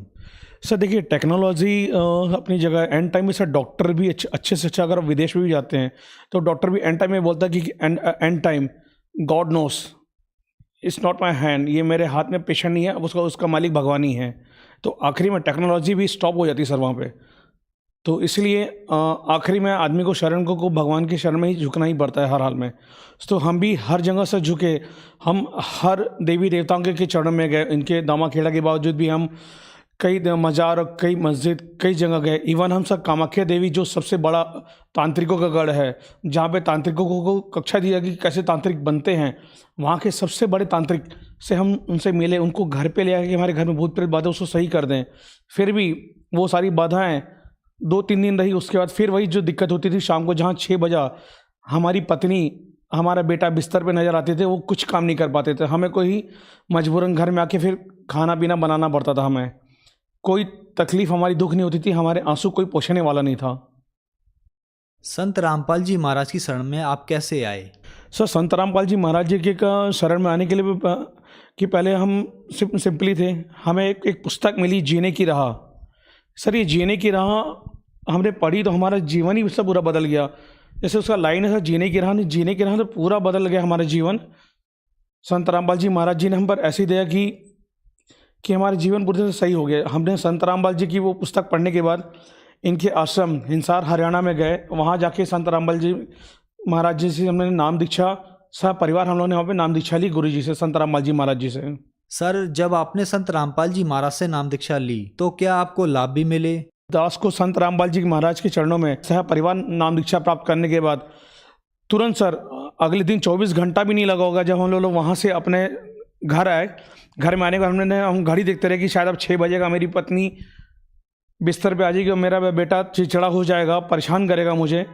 सर देखिए, टेक्नोलॉजी अपनी जगह, एंड टाइम में सर डॉक्टर भी अच्छे से अच्छा, अगर विदेश में भी जाते हैं तो डॉक्टर भी एंड टाइम में बोलता है कि and time God knows, it's not my hand, ये मेरे हाथ में पेशेंट नहीं है, उसका मालिक भगवान ही है। तो आखिरी में टेक्नोलॉजी भी स्टॉप हो जाती है सर वहाँ पे। तो इसलिए आखिरी में आदमी को शरण को भगवान की शरण में ही झुकना ही पड़ता है हर हाल में। तो हम भी हर जगह से झुके, हम हर देवी देवताओं के चरण में गए। इनके दामाखेड़ा के बावजूद भी हम कई मज़ार और कई मस्जिद कई जगह गए। इवन हम सब कामाख्या देवी जो सबसे बड़ा तांत्रिकों का गढ़ है, जहाँ पे तांत्रिकों को कक्षा दिया कि कैसे तांत्रिक बनते हैं, वहाँ के सबसे बड़े तांत्रिक से हम उनसे मिले, उनको घर पे ले आए कि हमारे घर में भूत प्रेत बाधा उसको सही कर दें। फिर भी वो सारी बाधाएं 2-3 दिन रही। उसके बाद फिर वही जो दिक्कत होती थी शाम को, जहाँ 6 बजा हमारी पत्नी हमारा बेटा बिस्तर पे नज़र आते थे, वो कुछ काम नहीं कर पाते थे। हमें कोई मजबूरन घर में आके फिर खाना पीना बनाना पड़ता था। हमें कोई तकलीफ़ हमारी दुख नहीं होती थी, हमारे आंसू कोई पोंछने वाला नहीं था। संत रामपाल जी महाराज की शरण में आप कैसे आए? सर, संत रामपाल जी महाराज जी के शरण में आने के लिए कि पहले हम सिंपली थे। हमें एक पुस्तक मिली, जीने की राह। सर, ये जीने की राह हमने पढ़ी तो हमारा जीवन ही सब पूरा बदल गया। जैसे उसका लाइन है सर, जीने की राह तो पूरा बदल गया हमारा जीवन। संत रामपाल जी महाराज जी ने हम पर ऐसी दया कि हमारा जीवन पूरी तरह से सही हो गया। हमने संत रामपाल जी की वो पुस्तक पढ़ने के बाद इनके आश्रम हिसार हरियाणा में गए। वहाँ जाके संत रामपाल जी महाराज जी से हमने नाम दीक्षा, सब परिवार हम लोगों ने वहाँ पे नाम दीक्षा ली गुरु जी से, संत रामपाल जी महाराज जी से। सर, जब आपने संत रामपाल जी महाराज से नाम दीक्षा ली तो क्या आपको लाभ भी मिले? दास को संत रामपाल जी महाराज के चरणों में सह परिवार नाम दीक्षा प्राप्त करने के बाद तुरंत सर अगले दिन 24 घंटा भी नहीं लगा होगा, जब हम लोग वहाँ से अपने घर आए। घर में आने के बाद हम घड़ी देखते रहे कि शायद अब 6 बजेगा, मेरी पत्नी बिस्तर पे आ जाएगी और मेरा बेटा चिड़चिड़ा हो जाएगा, परेशान करेगा मुझे।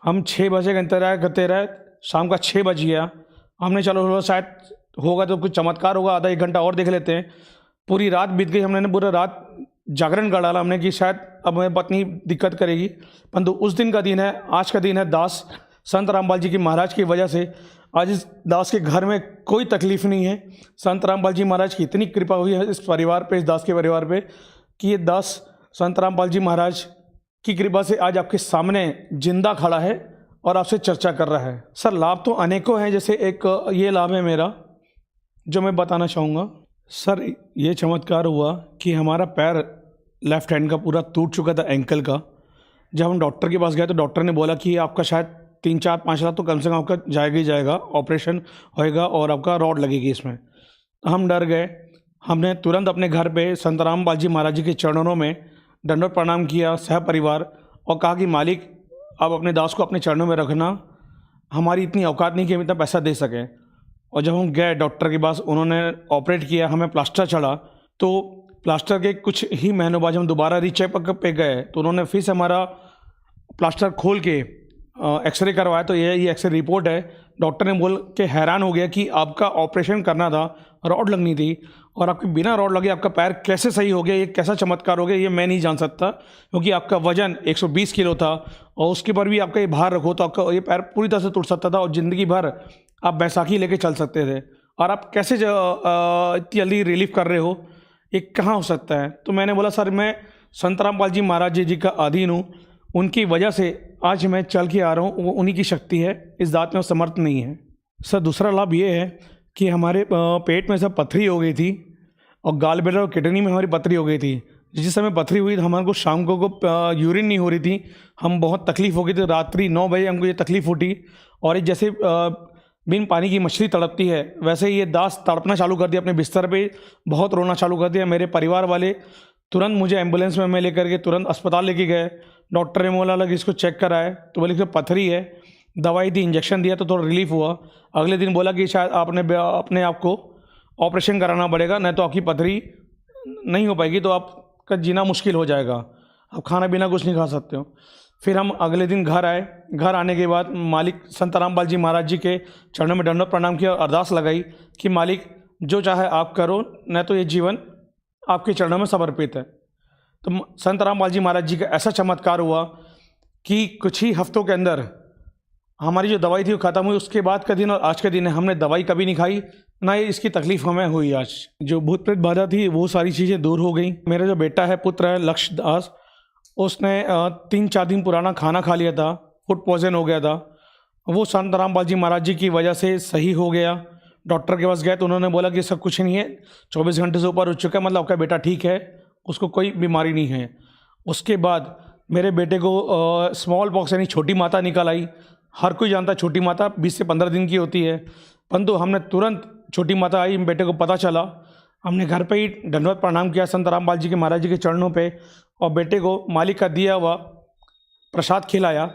हम 6 बजे का इंतजार करते रहे, शाम का 6 बज गया। हमने चलो शायद होगा तो कुछ चमत्कार होगा, आधा 1 घंटा और देख लेते हैं। पूरी रात बीत गई, हमने पूरा रात जागरण कर डाला हमने कि शायद अब मेरी पत्नी दिक्कत करेगी। परंतु उस दिन का दिन है, आज का दिन है, दास संत रामपाल जी की महाराज की वजह से आज इस दास के घर में कोई तकलीफ नहीं है। संत रामपाल जी महाराज की इतनी कृपा हुई है इस परिवार पे, इस दास के परिवार पे, कि ये दास संत रामपाल जी महाराज की कृपा से आज आपके सामने जिंदा खड़ा है और आपसे चर्चा कर रहा है। सर, लाभ तो अनेकों हैं। जैसे एक ये लाभ है मेरा जो मैं बताना चाहूँगा। सर, ये चमत्कार हुआ कि हमारा पैर लेफ्ट हैंड का पूरा टूट चुका था, एंकल का। जब हम डॉक्टर के पास गए तो डॉक्टर ने बोला कि आपका शायद 3-4-5 लाख तो कम से कम आपका जाएगा ही जाएगा, ऑपरेशन होएगा और आपका रॉड लगेगी इसमें। हम डर गए। हमने तुरंत अपने घर पे संत रामपाल जी महाराज जी के चरणों में दंडवत प्रणाम किया सह परिवार और कहा कि मालिक, आप अपने दास को अपने चरणों में रखना, हमारी इतनी औकात नहीं कि हम इतना पैसा दे सकें। और जब हम गए डॉक्टर के पास, उन्होंने ऑपरेट किया, हमें प्लास्टर चढ़ा। तो प्लास्टर के कुछ ही महीनों बाद हम दोबारा रीचेकअप पे गए तो उन्होंने फिर से हमारा प्लास्टर खोल के एक्सरे करवाया। तो ये एक्सरे रिपोर्ट है। डॉक्टर ने बोल के हैरान हो गया कि आपका ऑपरेशन करना था, रॉड लगनी थी, और आपके बिना रॉड लगे आपका पैर कैसे सही हो गया, ये कैसा चमत्कार हो गया, ये मैं नहीं जान सकता। क्योंकि आपका वजन 120 किलो था और उसके पर भी आपका ये भार रखो तो आपका ये पैर पूरी तरह से टूट सकता था और ज़िंदगी भर आप बैसाखी लेके चल सकते थे। और आप कैसे इतनी जल्दी रिलीफ कर रहे हो, ये कहाँ हो सकता है? तो मैंने बोला, सर, मैं संत रामपाल जी महाराज जी का अधीन हूँ, उनकी वजह से आज मैं चल के आ रहा हूँ, वो उन्हीं की शक्ति है, इस बात में वो समर्थ नहीं है। सर, दूसरा लाभ ये है कि हमारे पेट में सब पथरी हो गई थी और गाल ब्लैडर और किडनी में हमारी पथरी हो गई थी। जिस समय पथरी हुई तो हमारे को शाम को यूरिन नहीं हो रही थी, हम बहुत तकलीफ़ हो गई थी। रात्रि 9 बजे हमको ये तकलीफ़ उठी और ये जैसे बिन पानी की मछली तड़पती है वैसे ही ये दास तड़पना चालू कर दिया अपने बिस्तर पे, बहुत रोना चालू कर दिया। मेरे परिवार वाले तुरंत मुझे एम्बुलेंस में लेकर के तुरंत अस्पताल लेके गए। डॉक्टर ने बोला लगा इसको चेक कराए तो बोले कि पथरी है, दवाई दी, इंजेक्शन दिया तो थोड़ा रिलीफ हुआ। अगले दिन बोला कि शायद आपने अपने आप को ऑपरेशन कराना पड़ेगा, नहीं तो आपकी पथरी नहीं हो पाएगी, तो आपका जीना मुश्किल हो जाएगा, आप खाना पीना कुछ नहीं खा सकते हो। फिर हम अगले दिन घर आए। घर आने के बाद मालिक संत रामपाल जी महाराज जी के चरणों में दंडवत प्रणाम किया और अरदास लगाई कि मालिक जो चाहे आप करो, नहीं तो ये जीवन आपके चरणों में समर्पित है। तो संत रामपाल जी महाराज जी का ऐसा चमत्कार हुआ कि कुछ ही हफ्तों के अंदर हमारी जो दवाई थी वो ख़त्म हुई। उसके बाद का दिन और आज का दिन है, हमने दवाई कभी नहीं खाई, ना ही इसकी तकलीफ़ हमें हुई। आज जो भूत प्रेत बाधा थी वो सारी चीज़ें दूर हो गई। मेरा जो बेटा है, पुत्र है लक्ष्य दास, उसने 3-4 दिन पुराना खाना खा लिया था, फूड पॉइजन हो गया था, वो संत रामपाल जी महाराज जी की वजह से सही हो गया। डॉक्टर के पास गए तो उन्होंने बोला कि सब कुछ नहीं है, 24 घंटे से ऊपर हो चुका है, मतलब आपका बेटा ठीक है, उसको कोई बीमारी नहीं है। उसके बाद मेरे बेटे को स्मॉल पॉक्स यानी छोटी माता निकल आई। हर कोई जानता है छोटी माता 20 से 15 दिन की होती है, परंतु हमने तुरंत छोटी माता आई, बेटे को पता चला, हमने घर पे ही दंडवत प्रणाम किया संत रामपाल जी के महाराज जी के चरणों पे, और बेटे को मालिक का दिया हुआ प्रसाद खिलाया।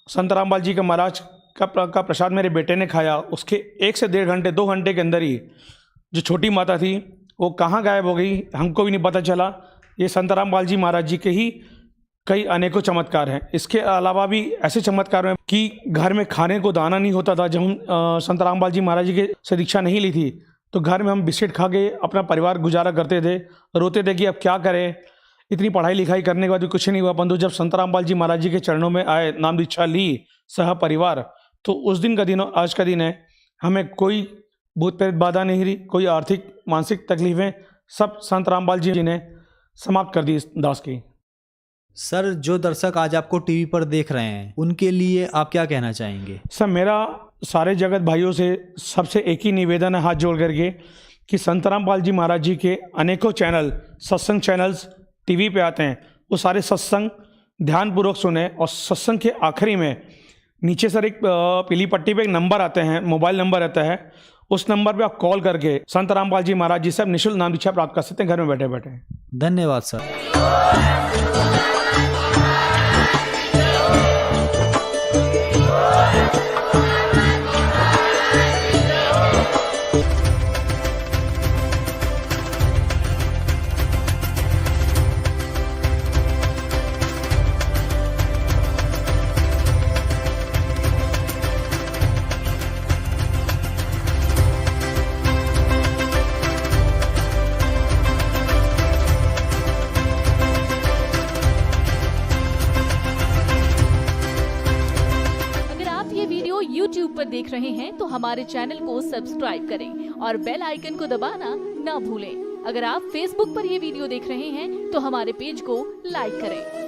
संत रामपाल जी के महाराज का प्रसाद मेरे बेटे ने खाया। उसके 1 से 1.5 घंटे 2 घंटे के अंदर ही जो छोटी माता थी वो कहाँ गायब हो गई, हमको भी नहीं पता चला। ये संत रामपाल जी महाराज जी के ही कई अनेकों चमत्कार हैं। इसके अलावा भी ऐसे चमत्कार हैं कि घर में खाने को दाना नहीं होता था। जब हम संत रामपाल जी महाराज जी के से दीक्षा नहीं ली थी तो घर में हम बिस्किट खा के अपना परिवार गुजारा करते थे, रोते थे कि अब क्या करें, इतनी पढ़ाई लिखाई करने के बाद भी कुछ नहीं हुआ। परंतु जब संत रामपाल जी महाराज जी के चरणों में आए, नाम दीक्षा ली सह परिवार, तो उस दिन का दिन आज का दिन है। हमें कोई भूत प्रेत बाधा नहीं रही, कोई आर्थिक मानसिक तकलीफें सब संत रामपाल जी ने समाप्त कर दी इस दास की। सर, जो दर्शक आज आपको टीवी पर देख रहे हैं उनके लिए आप क्या कहना चाहेंगे? सर, मेरा सारे जगत भाइयों से सबसे एक ही निवेदन है हाथ जोड़ करके कि संत रामपाल जी महाराज जी के अनेकों चैनल, सत्संग चैनल्स टीवी पे आते हैं, वो सारे सत्संग ध्यानपूर्वक सुने। और सत्संग के आखिरी में नीचे सर एक पीली पट्टी पे एक नंबर आते हैं, मोबाइल नंबर रहता है, उस नंबर पे आप कॉल करके संत रामपाल जी महाराज जी से आप निःशुल्क नाम दीक्षा प्राप्त कर सकते हैं घर में बैठे बैठे। धन्यवाद सर। YouTube पर देख रहे हैं तो हमारे चैनल को सब्सक्राइब करें और बेल आइकन को दबाना ना भूलें। अगर आप Facebook पर यह वीडियो देख रहे हैं तो हमारे पेज को लाइक करें।